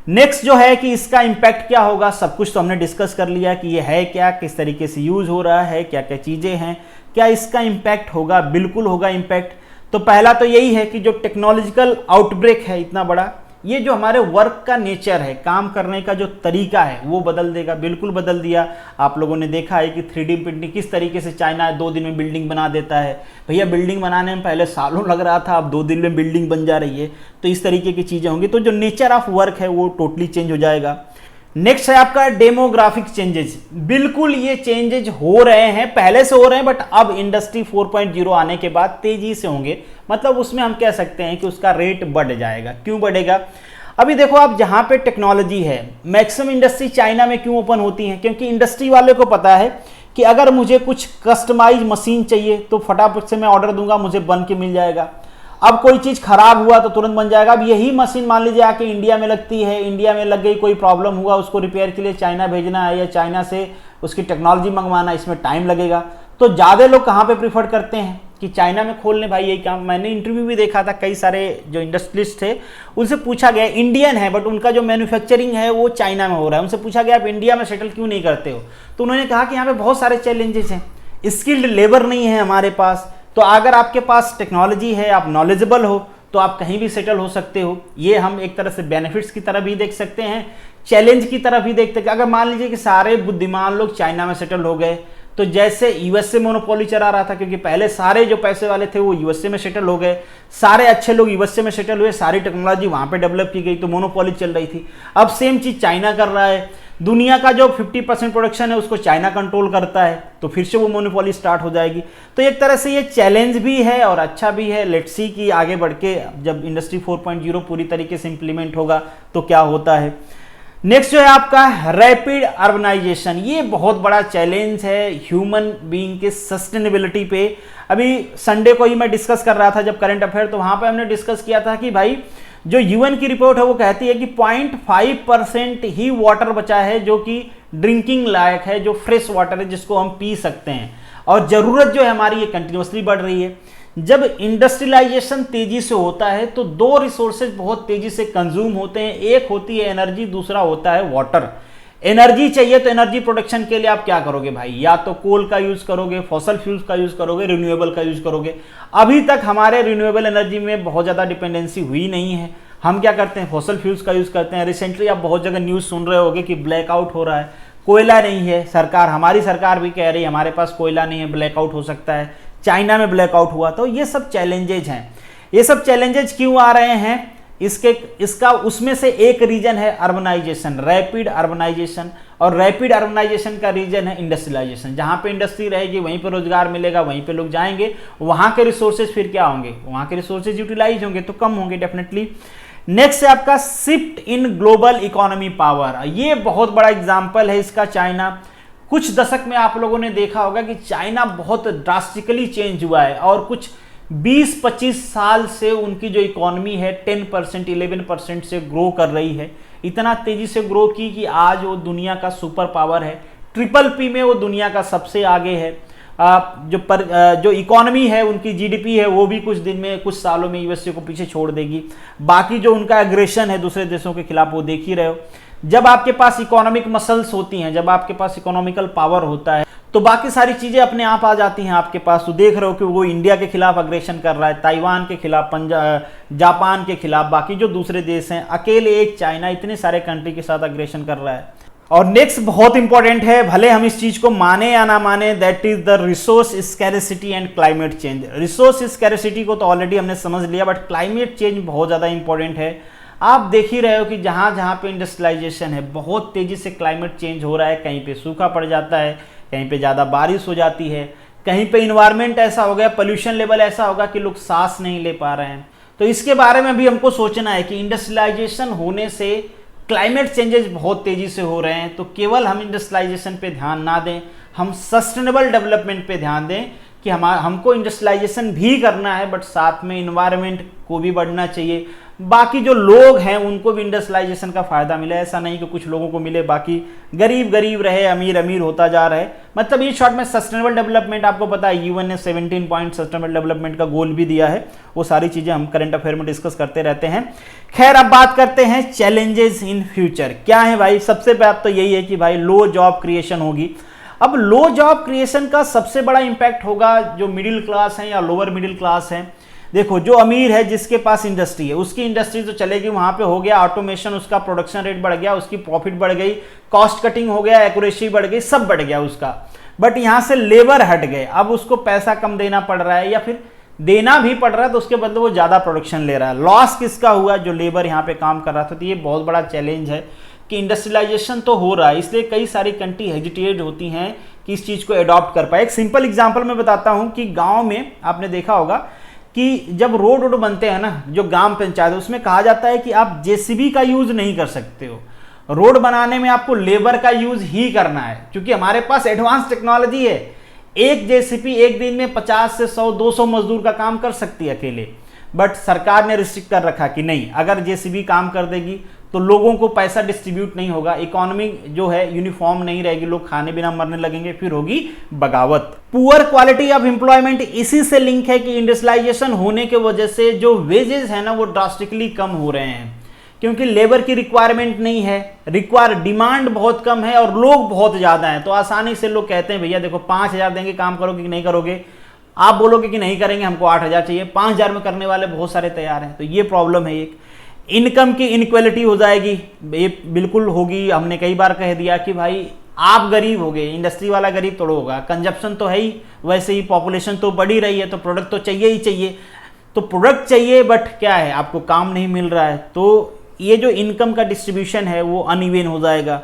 नेक्स्ट जो है कि इसका इंपैक्ट क्या होगा, सब कुछ तो हमने डिस्कस कर लिया कि ये है क्या, किस तरीके से यूज हो रहा है, क्या क्या चीजें हैं, क्या इसका इंपैक्ट होगा। बिल्कुल होगा इंपैक्ट। तो पहला तो यही है कि जो टेक्नोलॉजिकल आउटब्रेक है इतना बड़ा, ये जो हमारे वर्क का नेचर है, काम करने का जो तरीका है वो बदल देगा, बिल्कुल बदल दिया। आप लोगों ने देखा है कि 3D प्रिंटिंग किस तरीके से चाइना 2 दिन में बिल्डिंग बना देता है। भैया बिल्डिंग बनाने में पहले सालों लग रहा था, अब 2 दिन में बिल्डिंग बन जा रही है। तो इस तरीके की चीज़ें होंगी, तो जो नेचर ऑफ वर्क है वो टोटली चेंज हो जाएगा। नेक्स्ट है आपका डेमोग्राफिक चेंजेस। बिल्कुल ये चेंजेज हो रहे हैं, पहले से हो रहे हैं, बट अब इंडस्ट्री 4.0 आने के बाद तेजी से होंगे। मतलब उसमें हम कह सकते हैं कि उसका रेट बढ़ जाएगा। क्यों बढ़ेगा? अभी देखो आप, जहां पे टेक्नोलॉजी है, मैक्सिमम इंडस्ट्री चाइना में क्यों ओपन होती हैं? क्योंकि इंडस्ट्री वाले को पता है कि अगर मुझे कुछ कस्टमाइज मशीन चाहिए तो फटाफट से मैं ऑर्डर दूंगा, मुझे बन के मिल जाएगा। अब कोई चीज़ खराब हुआ तो तुरंत बन जाएगा। अब यही मशीन मान लीजिए आके इंडिया में लगती है, इंडिया में लग गई, कोई प्रॉब्लम हुआ, उसको रिपेयर के लिए चाइना भेजना है या चाइना से उसकी टेक्नोलॉजी मंगवाना, इसमें टाइम लगेगा। तो ज़्यादा लोग कहाँ पे प्रीफर करते हैं कि चाइना में खोल लें भाई यही काम। मैंने इंटरव्यू भी देखा था, कई सारे जो इंडस्ट्रियलिस्ट थे उनसे पूछा गया, इंडियन है बट उनका जो मैन्युफैक्चरिंग है वो चाइना में हो रहा है, उनसे पूछा गया आप इंडिया में सेटल क्यों नहीं करते हो? तो उन्होंने कहा कि यहाँ पे बहुत सारे चैलेंजेस हैं, स्किल्ड लेबर नहीं है हमारे पास। तो अगर आपके पास टेक्नोलॉजी है, आप नॉलेजेबल हो, तो आप कहीं भी सेटल हो सकते हो। ये हम एक तरह से बेनिफिट्स की तरह भी देख सकते हैं, चैलेंज की तरह भी देखते हैं। अगर मान लीजिए कि सारे बुद्धिमान लोग चाइना में सेटल हो गए तो जैसे यूएसए मोनोपोली चला रहा था, क्योंकि पहले सारे जो पैसे वाले थे वो यूएसए में सेटल हो गए, सारे अच्छे लोग यूएसए में सेटल हुए, सारी टेक्नोलॉजी वहां पे डेवलप की गई, तो मोनोपोली चल रही थी। अब सेम चीज चाइना कर रहा है, दुनिया का जो 50% प्रोडक्शन है उसको चाइना कंट्रोल करता है, तो फिर से वो मोनोपोली स्टार्ट हो जाएगी। तो एक तरह से ये चैलेंज भी है और अच्छा भी है। लेट्स सी कि आगे बढ़ के जब इंडस्ट्री 4.0 पूरी तरीके से इंप्लीमेंट होगा तो क्या होता है। नेक्स्ट जो है आपका रैपिड अर्बनाइजेशन, ये बहुत बड़ा चैलेंज है ह्यूमन बीइंग के सस्टेनेबिलिटी पे। अभी संडे को ही मैं डिस्कस कर रहा था जब करंट अफेयर, तो वहां पे हमने डिस्कस किया था कि भाई जो यूएन की रिपोर्ट है वो कहती है कि 0.5% ही वाटर बचा है जो कि ड्रिंकिंग लायक है, जो फ्रेश वाटर है जिसको हम पी सकते हैं, और जरूरत जो है हमारी ये कंटिन्यूसली बढ़ रही है। जब इंडस्ट्रियलाइजेशन तेजी से होता है तो दो रिसोर्सेज बहुत तेजी से कंज्यूम होते हैं, एक होती है एनर्जी, दूसरा होता है वाटर। एनर्जी चाहिए तो एनर्जी प्रोडक्शन के लिए आप क्या करोगे भाई, या तो कोल का यूज करोगे, फॉसल फ्यूल्स का यूज करोगे, रिन्यूएबल का यूज करोगे। अभी तक हमारे रिन्यूएबल एनर्जी में बहुत ज्यादा डिपेंडेंसी हुई नहीं है, हम क्या करते हैं फॉसल फ्यूल्स का यूज करते हैं। रिसेंटली आप बहुत जगह न्यूज सुन रहे होगे कि ब्लैकआउट हो रहा है, कोयला नहीं है, सरकार, हमारी सरकार भी कह रही है हमारे पास कोयला नहीं है, ब्लैकआउट हो सकता है, चाइना में ब्लैकआउट हुआ। तो ये सब चैलेंजेज हैं। ये सब चैलेंजेज क्यों आ रहे हैं, इसका उसमें से एक रीजन है अर्बनाइजेशन, रैपिड अर्बनाइजेशन, और रैपिड अर्बनाइजेशन का रीजन है इंडस्ट्रियलाइजेशन। जहां पे इंडस्ट्री रहेगी वहीं पे रोजगार मिलेगा, वहीं पे लोग जाएंगे, वहां के रिसोर्सेज फिर क्या होंगे, वहां के रिसोर्सेज यूटिलाइज होंगे तो कम होंगे डेफिनेटली। नेक्स्ट है आपका shift in global economy power, ये बहुत बड़ा एग्जाम्पल है इसका चाइना। कुछ दशक में आप लोगों ने देखा होगा कि चाइना बहुत ड्रास्टिकली चेंज हुआ है, और कुछ 20-25 साल से उनकी जो इकोनॉमी है 10% 11% से ग्रो कर रही है। इतना तेजी से ग्रो की कि आज वो दुनिया का सुपर पावर है, PPP में वो दुनिया का सबसे आगे है। जो इकोनॉमी है उनकी जीडीपी है वो भी कुछ दिन में, कुछ सालों में यूएसए को पीछे छोड़ देगी। बाकी जो उनका एग्रेशन है दूसरे देशों के खिलाफ वो देख ही रहे हो। जब आपके पास इकोनॉमिक मसल्स होती हैं, जब आपके पास इकोनॉमिकल पावर होता है, तो बाकी सारी चीजें अपने आप आ जाती हैं आपके पास। तो देख रहे हो कि वो इंडिया के खिलाफ अग्रेशन कर रहा है, ताइवान के खिलाफ, जापान के खिलाफ, बाकी जो दूसरे देश हैं, अकेले एक चाइना इतने सारे कंट्री के साथ अग्रेशन कर रहा है। और नेक्स्ट बहुत इंपॉर्टेंट है, भले हम इस चीज को माने या ना माने, that is the resource scarcity and climate change. Resource scarcity को तो ऑलरेडी हमने समझ लिया, बट क्लाइमेट चेंज बहुत ज्यादा इंपॉर्टेंट है। आप देख ही रहे हो कि जहां जहां पे इंडस्ट्रियलाइजेशन है बहुत तेजी से क्लाइमेट चेंज हो रहा है, कहीं पे सूखा पड़ जाता है, कहीं पे ज्यादा बारिश हो जाती है, कहीं पे इन्वायरमेंट ऐसा हो गया, पोल्यूशन लेवल ऐसा होगा कि लोग सांस नहीं ले पा रहे हैं। तो इसके बारे में भी हमको सोचना है कि इंडस्ट्रियलाइजेशन होने से क्लाइमेट चेंजेस बहुत तेजी से हो रहे हैं। तो केवल हम इंडस्ट्रियलाइजेशन पे ध्यान ना दें, हम सस्टेनेबल डेवलपमेंट पे ध्यान दें कि हमको इंडस्ट्रियलाइजेशन भी करना है, बट साथ में इन्वायरमेंट को भी बढ़ना चाहिए। बाकी जो लोग हैं उनको भी इंडस्ट्रियलाइजेशन का फायदा मिले, ऐसा नहीं कि कुछ लोगों को मिले बाकी गरीब गरीब रहे, अमीर अमीर होता जा रहा है। मतलब ये शॉर्ट में सस्टेनेबल डेवलपमेंट, आपको पता है यूएन ने 17 पॉइंट सस्टेनेबल डेवलपमेंट का गोल भी दिया है। वो सारी चीजें हम करंट अफेयर में डिस्कस करते रहते हैं। खैर, अब बात करते हैं चैलेंजेस इन फ्यूचर क्या है भाई। सबसे बात तो यही है कि भाई लो जॉब क्रिएशन होगी। अब लो जॉब क्रिएशन का सबसे बड़ा इंपैक्ट होगा जो मिडिल क्लास है या लोअर मिडिल क्लास है। देखो, जो अमीर है जिसके पास इंडस्ट्री है उसकी इंडस्ट्री तो चलेगी, वहां पे हो गया ऑटोमेशन, उसका प्रोडक्शन रेट बढ़ गया, उसकी प्रॉफिट बढ़ गई, कॉस्ट कटिंग हो गया, एक्यूरेसी बढ़ गई, सब बढ़ गया उसका। बट यहां से लेबर हट गए, अब उसको पैसा कम देना पड़ रहा है, या फिर देना भी पड़ रहा है तो उसके बदले वो ज्यादा प्रोडक्शन ले रहा है। लॉस किसका हुआ, जो लेबर यहाँ पे काम कर रहा था। तो ये बहुत बड़ा चैलेंज है कि इंडस्ट्रियलाइजेशन तो हो रहा है, इसलिए कई सारी कंट्री हेजिटेट होती हैं कि इस चीज को अडॉप्ट कर पाए। एक सिंपल एग्जांपल मैं बताता हूं कि गांव में आपने देखा होगा कि जब रोड बनते हैं ना, जो ग्राम पंचायत, उसमें कहा जाता है कि आप जेसीबी का यूज नहीं कर सकते हो, रोड बनाने में आपको लेबर का यूज ही करना है, क्योंकि हमारे पास एडवांस टेक्नोलॉजी है। एक जेसीबी एक दिन में 50 से 100-200 मजदूर का काम कर सकती है अकेले। बट सरकार ने रिस्ट्रिक्ट कर रखा कि नहीं, अगर जेसीबी काम कर देगी तो लोगों को पैसा डिस्ट्रीब्यूट नहीं होगा, इकोनॉमी जो है यूनिफॉर्म नहीं रहेगी, लोग खाने बिना मरने लगेंगे, फिर होगी बगावत। पुअर क्वालिटी ऑफ एम्प्लॉयमेंट इसी से लिंक है कि इंडस्ट्रियलाइजेशन होने के वजह से जो वेजेस है ना वो ड्रास्टिकली कम हो रहे हैं, क्योंकि लेबर की रिक्वायरमेंट नहीं है, डिमांड बहुत कम है और लोग बहुत ज्यादा हैं। तो आसानी से लोग कहते हैं भैया देखो 5,000 देंगे, काम करोगे कि नहीं करोगे। आप बोलोगे कि नहीं करेंगे, हमको 8,000 चाहिए, 5,000 में करने वाले बहुत सारे तैयार हैं। तो ये प्रॉब्लम है। एक इनकम की इनक्वालिटी हो जाएगी, ये बिल्कुल होगी। हमने कई बार कह दिया कि भाई आप गरीब हो गए, इंडस्ट्री वाला गरीब थोड़ा होगा, कंजप्शन तो है ही, वैसे ही पॉपुलेशन तो बढ़ ही रही है, तो प्रोडक्ट तो चाहिए ही चाहिए। तो प्रोडक्ट चाहिए बट क्या है, आपको काम नहीं मिल रहा है, तो ये जो इनकम का डिस्ट्रीब्यूशन है वो अनइवन हो जाएगा।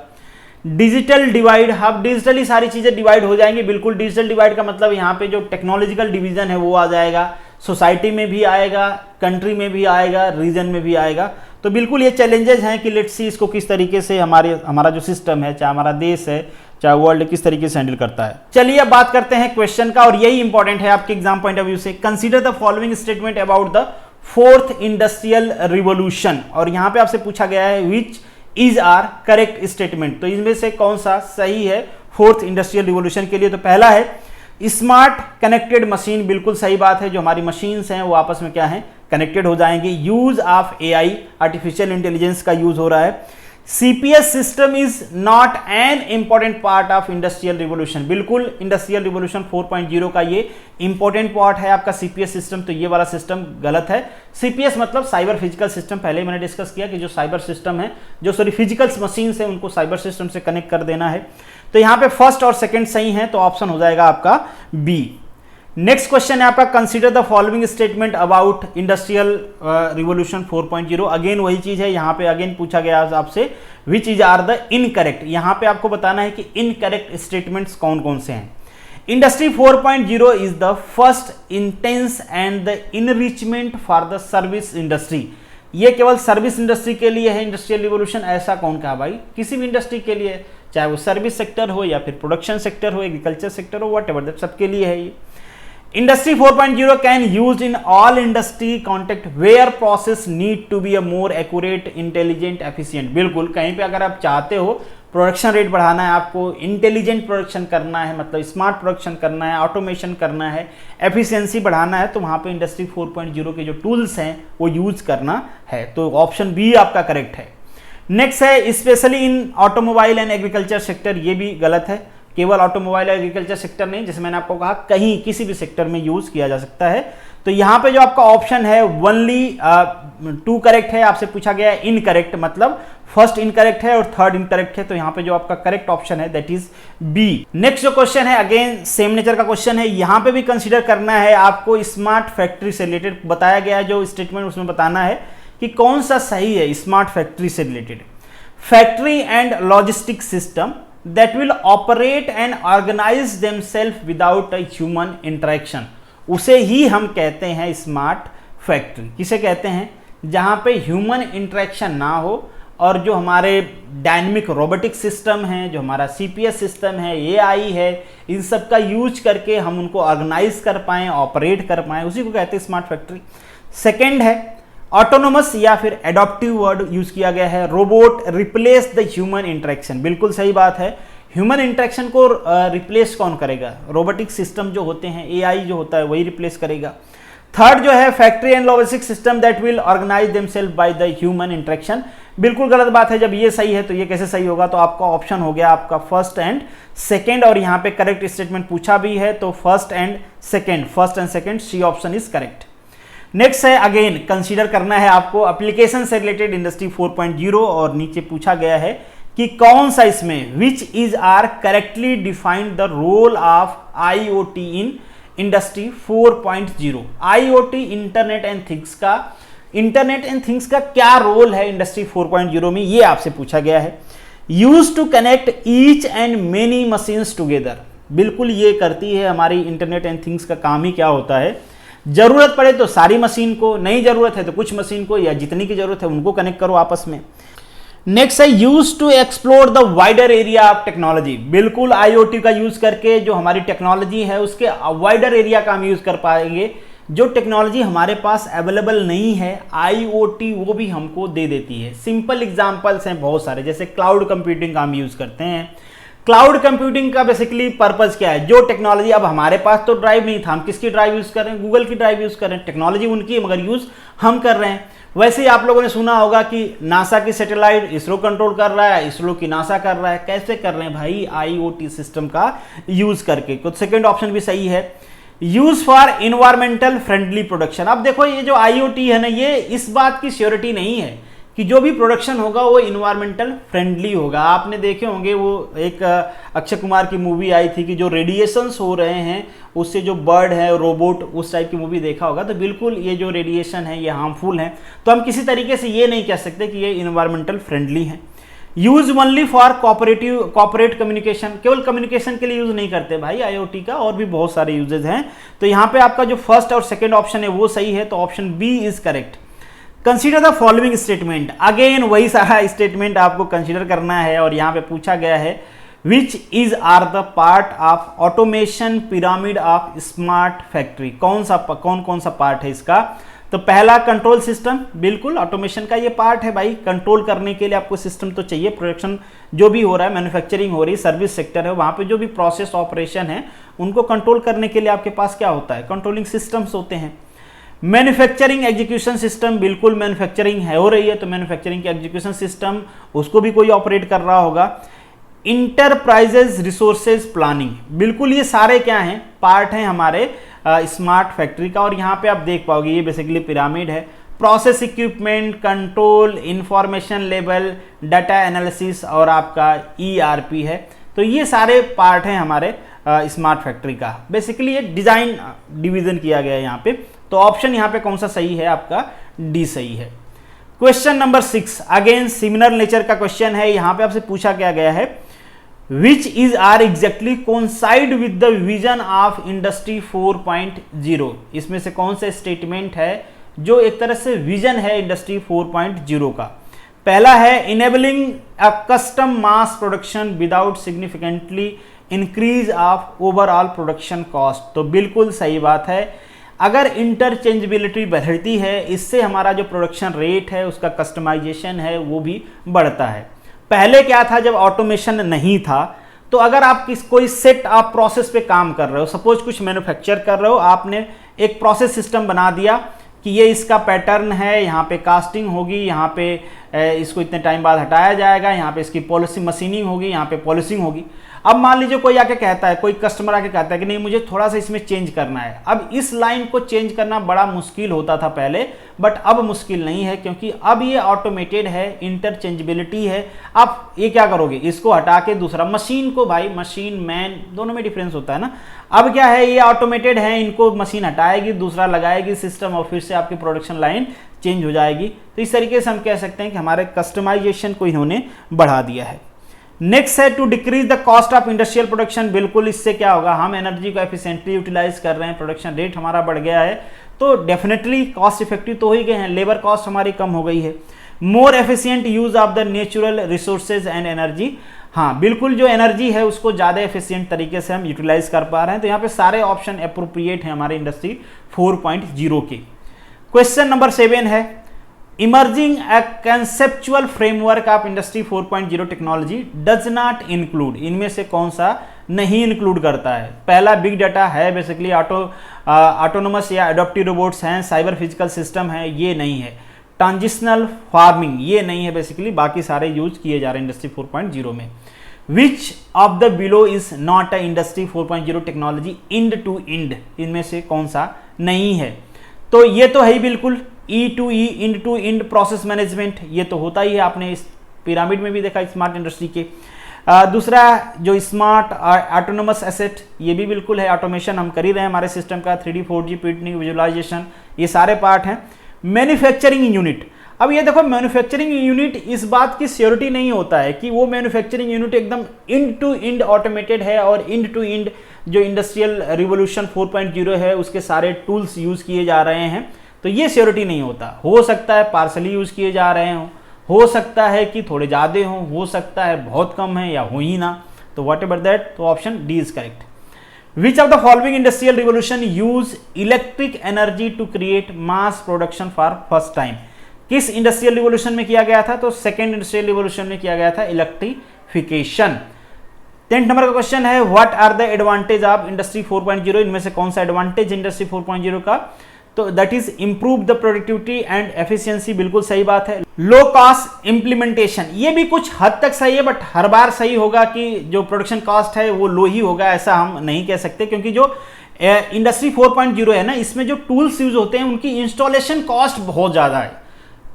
डिजिटल डिवाइड, अब डिजिटली सारी चीज़ें डिवाइड हो जाएंगी। बिल्कुल डिजिटल डिवाइड का मतलब यहाँ पे जो टेक्नोलॉजिकल डिवीजन है वो आ जाएगा, सोसाइटी में भी आएगा, कंट्री में भी आएगा, रीजन में भी आएगा। तो बिल्कुल ये चैलेंजेस हैं कि लेट्स सी इसको किस तरीके से हमारा जो सिस्टम है, चाहे हमारा देश है चाहे वर्ल्ड, किस तरीके से हैंडल करता है। चलिए अब बात करते हैं क्वेश्चन का, और यही इंपॉर्टेंट है आपके एग्जाम पॉइंट ऑफ व्यू से। Consider the following statement about the fourth industrial revolution, और यहां पे आपसे पूछा गया है which is are correct statement, तो इनमें से कौन सा सही है फोर्थ इंडस्ट्रियल रिवॉल्यूशन के लिए। तो पहला है स्मार्ट कनेक्टेड मशीन, बिल्कुल सही बात है, जो हमारी मशीन्स हैं वो आपस में क्या है, कनेक्टेड हो जाएंगे। Use of AI, artificial intelligence का यूज हो रहा है। CPS system is not an important part of industrial revolution, बिल्कुल इंडस्ट्रियल रिवॉल्यूशन 4.0 का ये इंपॉर्टेंट पार्ट है आपका सीपीएस सिस्टम, तो ये वाला सिस्टम गलत है। सीपीएस मतलब साइबर फिजिकल सिस्टम, पहले मैंने डिस्कस किया कि जो साइबर सिस्टम है, जो फिजिकल मशीन है उनको साइबर सिस्टम से कनेक्ट कर देना है। तो यहां पे फर्स्ट और सेकंड सही है, तो ऑप्शन हो जाएगा आपका बी। नेक्स्ट क्वेश्चन है आपका, consider the following statement about industrial revolution 4.0। Again वही चीज है, यहां पे अगेन पूछा गया आपसे which is are the incorrect, यहां पे आपको बताना है कि इनकरेक्ट स्टेटमेंट्स कौन कौन से हैं। Industry 4.0 is the first intense and the enrichment for the service industry, ये केवल सर्विस इंडस्ट्री के लिए है इंडस्ट्रियल रिवॉल्यूशन, ऐसा कौन कहा भाई, किसी भी इंडस्ट्री के लिए, चाहे वो सर्विस सेक्टर हो या फिर प्रोडक्शन सेक्टर हो, एग्रीकल्चर सेक्टर हो, वट एवर, सबके लिए है ये। Industry 4.0 can use in all industry context where process need to be a more accurate, intelligent, efficient, बिल्कुल कहीं पे अगर आप चाहते हो प्रोडक्शन रेट बढ़ाना है, आपको इंटेलिजेंट प्रोडक्शन करना है, मतलब स्मार्ट प्रोडक्शन करना है, ऑटोमेशन करना है, एफिशिएंसी बढ़ाना है, तो वहां पे इंडस्ट्री 4.0 के जो टूल्स हैं वो यूज करना है, तो ऑप्शन बी आपका करेक्ट है। नेक्स्ट है specially in automobile and agriculture sector, ये भी गलत है, केवल ऑटोमोबाइल और एग्रीकल्चर सेक्टर नहीं, जैसे मैंने आपको कहा कहीं किसी भी सेक्टर में यूज किया जा सकता है। तो यहां पे जो आपका ऑप्शन है ओनली 2 करेक्ट है, आपसे पूछा गया है इनकरेक्ट, मतलब फर्स्ट इनकरेक्ट है और थर्ड इनकरेक्ट है, तो यहां पे जो आपका करेक्ट ऑप्शन है दैट इज बी। नेक्स्ट जो क्वेश्चन है अगेन सेम नेचर का क्वेश्चन है, यहां पे भी कंसीडर करना है आपको स्मार्ट फैक्ट्री से रिलेटेड बताया गया है जो स्टेटमेंट, उसमें बताना है कि कौन सा सही है स्मार्ट फैक्ट्री से related. Factory and logistic system that will operate and organize themselves without a human interaction, उसे ही हम कहते हैं स्मार्ट फैक्ट्री। किसे कहते हैं, जहां पे ह्यूमन इंटरेक्शन ना हो और जो हमारे डायनेमिक रोबोटिक सिस्टम है, जो हमारा सीपीएस सिस्टम है, एआई है, इन सब का यूज करके हम उनको ऑर्गेनाइज कर पाएं, ऑपरेट कर पाएं, उसी को कहते हैं स्मार्ट फैक्ट्री। सेकेंड है ऑटोनोमस या फिर एडॉप्टिव वर्ड यूज किया गया है, robot replace the human interaction, बिल्कुल सही बात है, ह्यूमन इंटरेक्शन को रिप्लेस कौन करेगा, रोबोटिक सिस्टम जो होते हैं, एआई जो होता है वही रिप्लेस करेगा। थर्ड जो है factory and logistic system that will organise themself by the human interaction, बिल्कुल गलत बात है, जब ये सही है तो ये कैसे सही होगा, तो आपका ऑप्शन हो गया आपका फर्स्ट एंड सेकेंड, और यहाँ पे करेक्ट स्टेटमेंट पूछा भी है तो first and second, C option is correct. Next है अगेन कंसीडर करना है आपको एप्लीकेशन से रिलेटेड इंडस्ट्री 4.0, और नीचे पूछा गया है कि कौन सा इसमें which is are correctly defined the role of IoT in industry 4.0। IoT internet and things का क्या रोल है इंडस्ट्री 4.0 में, ये आपसे पूछा गया है। Use to connect each and many machines together, बिल्कुल ये करती है हमारी इंटरनेट एंड थिंग्स का काम ही क्या होता है, जरूरत पड़े तो सारी मशीन को, नहीं जरूरत है तो कुछ मशीन को, या जितनी की जरूरत है उनको कनेक्ट करो आपस में। नेक्स्ट है use to explore the wider area of technology, बिल्कुल आईओटी का यूज करके जो हमारी टेक्नोलॉजी है उसके वाइडर एरिया का हम यूज कर पाएंगे, जो टेक्नोलॉजी हमारे पास अवेलेबल नहीं है आईओटी वो भी हमको दे देती है। सिंपल एग्जांपल्स हैं बहुत सारे, जैसे क्लाउड कंप्यूटिंग का हम यूज करते हैं। क्लाउड कंप्यूटिंग का बेसिकली पर्पस क्या है, जो टेक्नोलॉजी अब हमारे पास तो ड्राइव नहीं था, हम किसकी ड्राइव यूज कर रहे हैं, गूगल की ड्राइव यूज कर रहे हैं, टेक्नोलॉजी उनकी है मगर यूज हम कर रहे हैं। वैसे ही आप लोगों ने सुना होगा कि नासा की सैटेलाइट इसरो कंट्रोल कर रहा है, इसरो की नासा कर रहा है, कैसे कर रहे हैं भाई, आईओटी सिस्टम का यूज करके। तो सेकेंड ऑप्शन भी सही है, use for environmental friendly production. अब देखो ये जो आईओटी है ना, ये इस बात की श्योरिटी नहीं है कि जो भी प्रोडक्शन होगा वो इन्वायरमेंटल फ्रेंडली होगा। आपने देखे होंगे वो एक अक्षय कुमार की मूवी आई थी कि जो रेडिएशंस हो रहे हैं उससे जो बर्ड है, रोबोट, उस टाइप की मूवी देखा होगा। तो बिल्कुल ये जो रेडिएशन है ये हार्मफुल है, तो हम किसी तरीके से ये नहीं कह सकते कि ये इन्वायरमेंटल फ्रेंडली है। Use only for corporate communication, केवल कम्युनिकेशन के लिए यूज नहीं करते भाई आईओटी का, और भी बहुत सारे यूजेज हैं। तो यहाँ पे आपका जो फर्स्ट और सेकेंड ऑप्शन है वो सही है, तो option B is correct. Consider the following statement, again वही सारा स्टेटमेंट आपको कंसीडर करना है, और यहाँ पे पूछा गया है which is are the part of automation pyramid of smart factory, कौन कौन सा पार्ट है इसका। तो पहला कंट्रोल सिस्टम, बिल्कुल ऑटोमेशन का ये पार्ट है भाई। कंट्रोल करने के लिए आपको सिस्टम तो चाहिए। प्रोडक्शन जो भी हो रहा है, मैन्युफैक्चरिंग हो रही है, सर्विस सेक्टर है, वहां पे जो भी प्रोसेस ऑपरेशन है उनको कंट्रोल करने के लिए आपके पास क्या होता है, कंट्रोलिंग सिस्टम्स होते हैं। मैन्युफैक्चरिंग एग्जीक्यूशन सिस्टम, बिल्कुल मैन्युफैक्चरिंग है हो रही है तो मैन्युफैक्चरिंग के एग्जीक्यूशन सिस्टम उसको भी कोई ऑपरेट कर रहा होगा। इंटरप्राइजेज रिसोर्सेज प्लानिंग, बिल्कुल ये सारे क्या हैं, पार्ट हैं हमारे स्मार्ट फैक्ट्री का। और यहाँ पे आप देख पाओगे ये बेसिकली पिरामिड है। Process equipment, control, information level, data analysis और आपका ईआरपी है। तो ये सारे पार्ट हैं हमारे स्मार्ट फैक्ट्री का। बेसिकली ये डिजाइन डिवीजन किया गया है यहाँ पे। तो ऑप्शन यहाँ पे कौन सा सही है, आपका डी सही है। Question number 6, again similar nature का क्वेश्चन है। यहाँ पे आपसे पूछा क्या गया है, which is are exactly coincide with the vision of industry 4.0, इसमें से कौन सा स्टेटमेंट है जो एक तरह से विजन है इंडस्ट्री 4.0 का। पहला है enabling a custom mass production without significantly increase of overall production cost, तो बिल्कुल सही बात है। अगर इंटरचेंजेबिलिटी बढ़ती है, इससे हमारा जो प्रोडक्शन रेट है, उसका कस्टमाइजेशन है, वो भी बढ़ता है। पहले क्या था, जब ऑटोमेशन नहीं था तो अगर आप कोई सेट आप प्रोसेस पे काम कर रहे हो, सपोज कुछ मैन्युफैक्चर कर रहे हो, आपने एक प्रोसेस सिस्टम बना दिया कि ये इसका पैटर्न है, यहाँ पे कास्टिंग होगी, यहाँ पे इसको इतने टाइम बाद हटाया जाएगा, यहाँ पे इसकी पॉलिसी मशीनिंग होगी, यहाँ पे पॉलिशिंग होगी। अब मान लीजिए कोई आके कहता है, कोई कस्टमर आके कहता है कि नहीं मुझे थोड़ा सा इसमें चेंज करना है। अब इस लाइन को चेंज करना बड़ा मुश्किल होता था पहले, बट अब मुश्किल नहीं है क्योंकि अब ये ऑटोमेटेड है, इंटरचेंजेबिलिटी है। आप ये क्या करोगे, इसको हटा के दूसरा मशीन को, भाई मशीन मैन दोनों में डिफरेंस होता है ना। अब क्या है, ये ऑटोमेटेड है, इनको मशीन हटाएगी, दूसरा लगाएगी सिस्टम और फिर से आपकी प्रोडक्शन लाइन चेंज हो जाएगी। तो इस तरीके से हम कह सकते हैं कि हमारे कस्टमाइजेशन को इन्होंने बढ़ा दिया है। नेक्स्ट है to decrease the cost of industrial production, बिल्कुल इससे क्या होगा, हम एनर्जी को एफिशिएंटली यूटिलाइज कर रहे हैं, प्रोडक्शन रेट हमारा बढ़ गया है, तो डेफिनेटली कॉस्ट इफेक्टिव तो हो ही गए हैं, लेबर कॉस्ट हमारी कम हो गई है। More efficient use of the natural resources and energy, हाँ बिल्कुल जो एनर्जी है उसको ज़्यादा एफिशिएंट तरीके से हम यूटिलाइज कर पा रहे हैं। तो यहाँ पे सारे ऑप्शन अप्रोप्रिएट हैं हमारे इंडस्ट्री 4.0 के। क्वेश्चन नंबर 7 है emerging a conceptual framework of industry 4.0 technology does not include, इनमें से कौन सा नहीं इंक्लूड करता है। पहला बिग डाटा है, बेसिकली ऑटोनोमस या एडॉप्टिव रोबोट्स हैं, साइबर फिजिकल सिस्टम है, ये नहीं है। ट्रांजिशनल फार्मिंग ये नहीं है, बेसिकली बाकी सारे यूज किए जा रहे हैं इंडस्ट्री 4.0 में। Which of the below is not a industry 4.0 technology end to end, इनमें से कौन सा नहीं है। तो ये तो है ही बिल्कुल, E to E, end to end process management, ये तो होता ही है, आपने इस पिरामिड में भी देखा स्मार्ट इंडस्ट्री के। दूसरा जो स्मार्ट ऑटोनोमस एसेट, ये भी बिल्कुल है, ऑटोमेशन हम कर ही रहे हैं हमारे सिस्टम का, 3D 4G प्रिंटिंग विजुअलाइजेशन, ये सारे पार्ट हैं। मैन्युफैक्चरिंग यूनिट, अब ये देखो मैन्युफैक्चरिंग यूनिट इस बात की श्योरिटी नहीं होता है कि वो मैन्युफैक्चरिंग यूनिट एकदम इंड टू इंड ऑटोमेटेड है और इंड टू इंड जो इंडस्ट्रियल रिवोल्यूशन 4.0 है उसके सारे टूल्स यूज किए जा रहे हैं, तो ये श्योरिटी नहीं होता। हो सकता है पार्सली यूज किए जा रहे हों, हो सकता है कि थोड़े ज़्यादा हों, हो सकता है बहुत कम है या हो ही ना, तो वॉट एवर दैट, तो option D is correct. Which of the following industrial revolution use electric energy to create mass production for first time, किस इंडस्ट्रियल रिवोल्यूशन में किया गया था, तो सेकेंड इंडस्ट्रियल रिवोल्यूशन में किया गया था, इलेक्ट्रिफिकेशन। 10 नंबर का क्वेश्चन है what are the advantage of industry 4.0, इनमें से कौन सा एडवांटेज इंडस्ट्री 4.0 का, तो that is improve the productivity and efficiency, बिल्कुल सही बात है। लो कॉस्ट इंप्लीमेंटेशन, ये भी कुछ हद तक सही है, बट हर बार सही होगा कि जो प्रोडक्शन कॉस्ट है वो लो ही होगा, ऐसा हम नहीं कह सकते, क्योंकि जो इंडस्ट्री 4.0 है ना, इसमें जो टूल्स यूज होते हैं उनकी इंस्टॉलेशन कॉस्ट बहुत ज़्यादा है।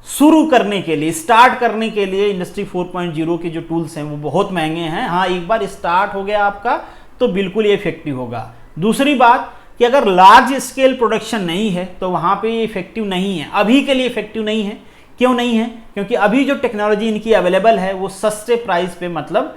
शुरू करने के लिए, स्टार्ट करने के लिए इंडस्ट्री 4.0 के जो टूल्स हैं वो बहुत महंगे हैं। हाँ, एक बार स्टार्ट हो गया आपका तो बिल्कुल ये इफेक्टिव होगा। दूसरी बात कि अगर लार्ज स्केल प्रोडक्शन नहीं है तो वहाँ पे ये इफेक्टिव नहीं है, अभी के लिए इफेक्टिव नहीं है। क्यों नहीं है? क्योंकि अभी जो टेक्नोलॉजी इनकी अवेलेबल है वो सस्ते प्राइस पे, मतलब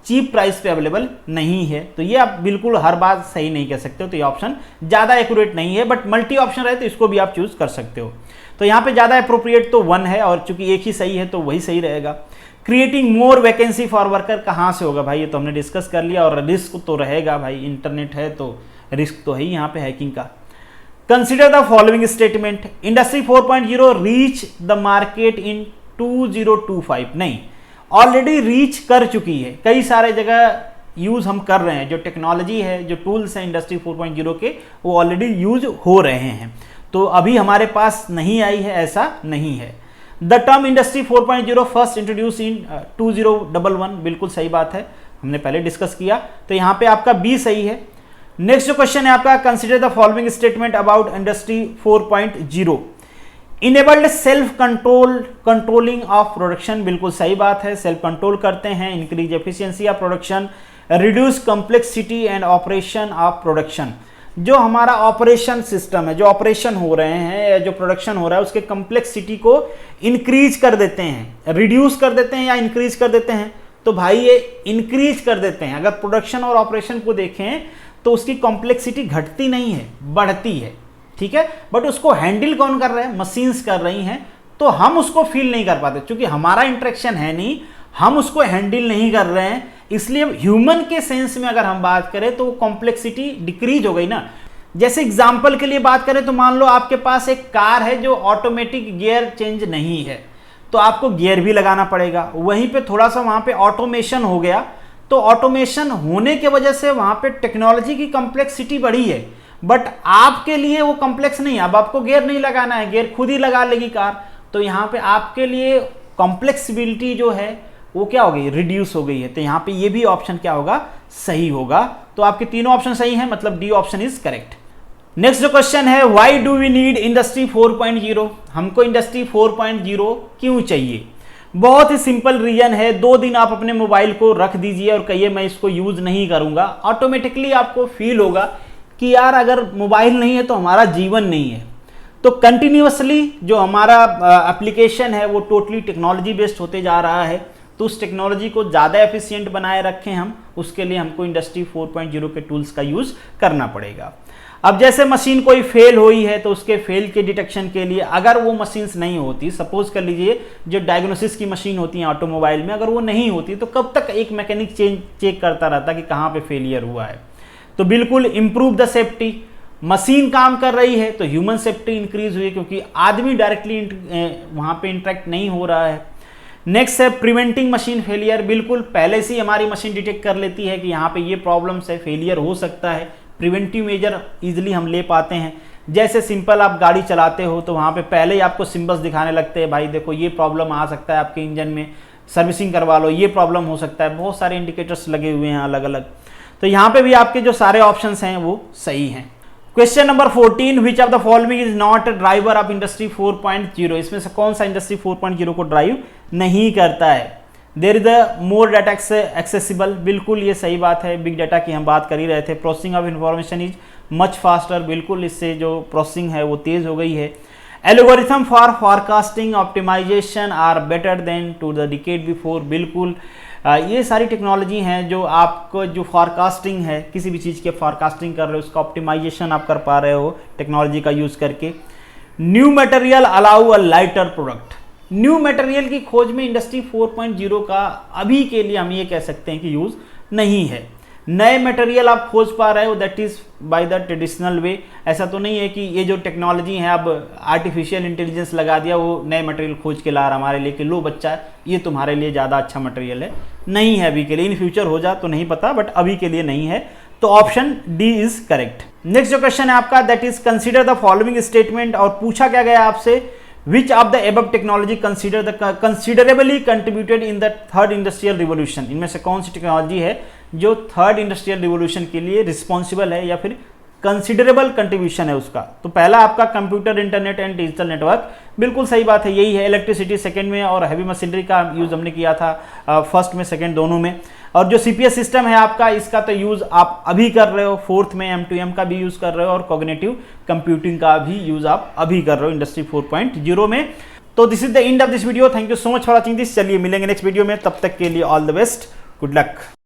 चीप प्राइस पे अवेलेबल नहीं है। तो ये आप बिल्कुल हर बात सही नहीं कह सकते हो, तो ये ऑप्शन ज़्यादा एक्यूरेट नहीं है। बट मल्टी ऑप्शन रहे तो इसको भी आप चूज कर सकते हो। तो यहाँ पे ज़्यादा अप्रोप्रिएट तो 1 है, और चूंकि एक ही सही है तो वही सही रहेगा। Creating more vacancy for worker कहाँ से होगा भाई, ये तो हमने डिस्कस कर लिया। और रिस्क तो रहेगा भाई, इंटरनेट है तो रिस्क तो है ही यहाँ पे हैकिंग का। Consider the following statement, industry 4.0 reach the market in 2025। नहीं, ऑलरेडी रीच कर चुकी है, कई सारे जगह यूज हम कर रहे हैं। जो टेक्नोलॉजी है, जो टूल्स हैं इंडस्ट्री 4.0 के, वो ऑलरेडी यूज हो रहे हैं। तो अभी हमारे पास नहीं आई है, ऐसा नहीं है। The term industry 4.0 first introduce इन 2011, बिल्कुल सही बात है, हमने पहले डिस्कस किया। तो यहाँ पे आपका बी सही है। नेक्स्ट जो क्वेश्चन है आपका, consider the following statement about industry 4.0। Enabled self controlling of production, बिल्कुल सही बात है, सेल्फ कंट्रोल करते हैं। Increase efficiency of production, reduce complexity and operation of production. जो हमारा ऑपरेशन सिस्टम है, जो ऑपरेशन हो रहे हैं या जो प्रोडक्शन हो रहा है, उसके कॉम्प्लेक्सिटी को इंक्रीज कर देते हैं, रिड्यूस कर देते हैं या इंक्रीज कर देते हैं। तो भाई ये इंक्रीज कर देते हैं। अगर प्रोडक्शन और ऑपरेशन को देखें तो उसकी कॉम्प्लेक्सिटी घटती नहीं है, बढ़ती है, ठीक है। बट उसको हैंडल कौन कर रहे हैं? मशीन्स कर रही हैं। तो हम उसको फील नहीं कर पाते, क्योंकि हमारा इंटरेक्शन है नहीं, हम उसको हैंडल नहीं कर रहे हैं। इसलिए ह्यूमन के सेंस में अगर हम बात करें तो कॉम्प्लेक्सिटी डिक्रीज हो गई ना। जैसे एग्जांपल के लिए बात करें तो मान लो आपके पास एक कार है जो ऑटोमेटिक गियर चेंज नहीं है, तो आपको गियर भी लगाना पड़ेगा। वहीं पे थोड़ा सा वहां पे ऑटोमेशन हो गया, तो ऑटोमेशन होने के वजह से वहां पे टेक्नोलॉजी की कॉम्प्लेक्सिटी बढ़ी है। बट आपके लिए वो कॉम्प्लेक्स नहीं है, अब आपको गियर नहीं लगाना है, गियर खुद ही लगा लेगी कार। तो यहाँ पे आपके लिए कॉम्प्लेक्सिबिलिटी जो है वो क्या हो गई? रिड्यूस हो गई है। तो यहाँ पे ये भी ऑप्शन क्या होगा? सही होगा। तो आपके तीनों ऑप्शन सही हैं, मतलब D option is correct. Next जो क्वेश्चन है, why do we need industry 4.0? हमको इंडस्ट्री 4.0 क्यों चाहिए? बहुत ही सिंपल रीजन है। 2 दिन आप अपने मोबाइल को रख दीजिए और कहिए मैं इसको यूज नहीं करूंगा, ऑटोमेटिकली आपको फील होगा कि यार अगर मोबाइल नहीं है तो हमारा जीवन नहीं है। तो कंटिन्यूअसली जो हमारा एप्लीकेशन है वो टोटली टेक्नोलॉजी बेस्ड होते जा रहा है। तो उस टेक्नोलॉजी को ज़्यादा एफिशिएंट बनाए रखें हम, उसके लिए हमको इंडस्ट्री 4.0 के टूल्स का यूज़ करना पड़ेगा। अब जैसे मशीन कोई फेल हुई है तो उसके फेल के डिटेक्शन के लिए अगर वो मशीन्स नहीं होती, सपोज कर लीजिए जो डायग्नोसिस की मशीन होती है ऑटोमोबाइल में, अगर वो नहीं होती तो कब तक एक मैकेनिक चेक करता रहता कि कहाँ पे फेलियर हुआ है। तो बिल्कुल इम्प्रूव द सेफ्टी, मशीन काम कर रही है तो ह्यूमन सेफ्टी इंक्रीज हुई, क्योंकि आदमी डायरेक्टली वहाँ पे इंटरेक्ट नहीं हो रहा है। नेक्स्ट है प्रिवेंटिंग मशीन फेलियर, बिल्कुल पहले से ही हमारी मशीन डिटेक्ट कर लेती है कि यहाँ पे ये प्रॉब्लम्स है, फेलियर हो सकता है। प्रिवेंटिव मेजर इजीली हम ले पाते हैं। जैसे सिंपल आप गाड़ी चलाते हो तो वहाँ पे पहले ही आपको सिंबल्स दिखाने लगते हैं, भाई देखो ये प्रॉब्लम आ सकता है आपके इंजन में, सर्विसिंग करवा लो, ये प्रॉब्लम हो सकता है। बहुत सारे इंडिकेटर्स लगे हुए हैं अलग अलग। तो यहाँ पे भी आपके जो सारे ऑप्शंस हैं वो सही हैं। Question number 14, which of the following is not driver of industry 4.0? इसमें से कौन सा इंडस्ट्री 4.0 को ड्राइव नहीं करता है? There is the more data accessible, बिल्कुल ये सही बात है। बिग डाटा की हम बात कर ही रहे थे। Processing of information is much faster, बिल्कुल इससे जो प्रोसेसिंग है वो तेज हो गई है। Algorithm for forecasting optimisation are better than to the decade before, बिल्कुल ये सारी टेक्नोलॉजी हैं जो आपको जो फॉरकास्टिंग है, किसी भी चीज़ के फॉरकास्टिंग कर रहे हो उसका ऑप्टिमाइजेशन आप कर पा रहे हो टेक्नोलॉजी का यूज़ करके। New material allow a lighter product, new material की खोज में इंडस्ट्री 4.0 का अभी के लिए हम ये कह सकते हैं कि यूज़ नहीं है। नए मटेरियल आप खोज पा रहे हो that is by the traditional way. ऐसा तो नहीं है कि ये जो टेक्नोलॉजी है अब आर्टिफिशियल इंटेलिजेंस लगा दिया, वो नए मटेरियल खोज के ला रहा हमारे लिए कि लो बच्चा ये तुम्हारे लिए ज़्यादा अच्छा मटेरियल है। नहीं है अभी के लिए, इन फ्यूचर हो जा तो नहीं पता, बट अभी के लिए नहीं है। तो option D is correct. Next जो क्वेश्चन है आपका, that is consider the following statement, और पूछा क्या गया आपसे, Which of the above technology considerably contributed in the third industrial revolution? इनमें से कौन सी टेक्नोलॉजी है जो थर्ड इंडस्ट्रियल रिवोल्यूशन के लिए रिस्पॉन्सिबल है या फिर कंसिडरेबल कंट्रीब्यूशन है उसका। तो पहला आपका computer, internet and digital network, बिल्कुल सही बात है, यही है। इलेक्ट्रिसिटी सेकंड में और हैवी मशीनरी का यूज़ हमने किया था फर्स्ट में, सेकंड दोनों में। और जो सीपीएस सिस्टम है आपका, इसका तो यूज़ आप अभी कर रहे हो, फोर्थ में M2M का भी यूज़ कर रहे हो और कॉग्निटिव कंप्यूटिंग का भी यूज़ आप अभी कर रहे हो इंडस्ट्री 4.0 में। तो this is the end of this video. Thank you so much for watching this. चलिए मिलेंगे नेक्स्ट वीडियो में, तब तक के लिए all the best, good luck.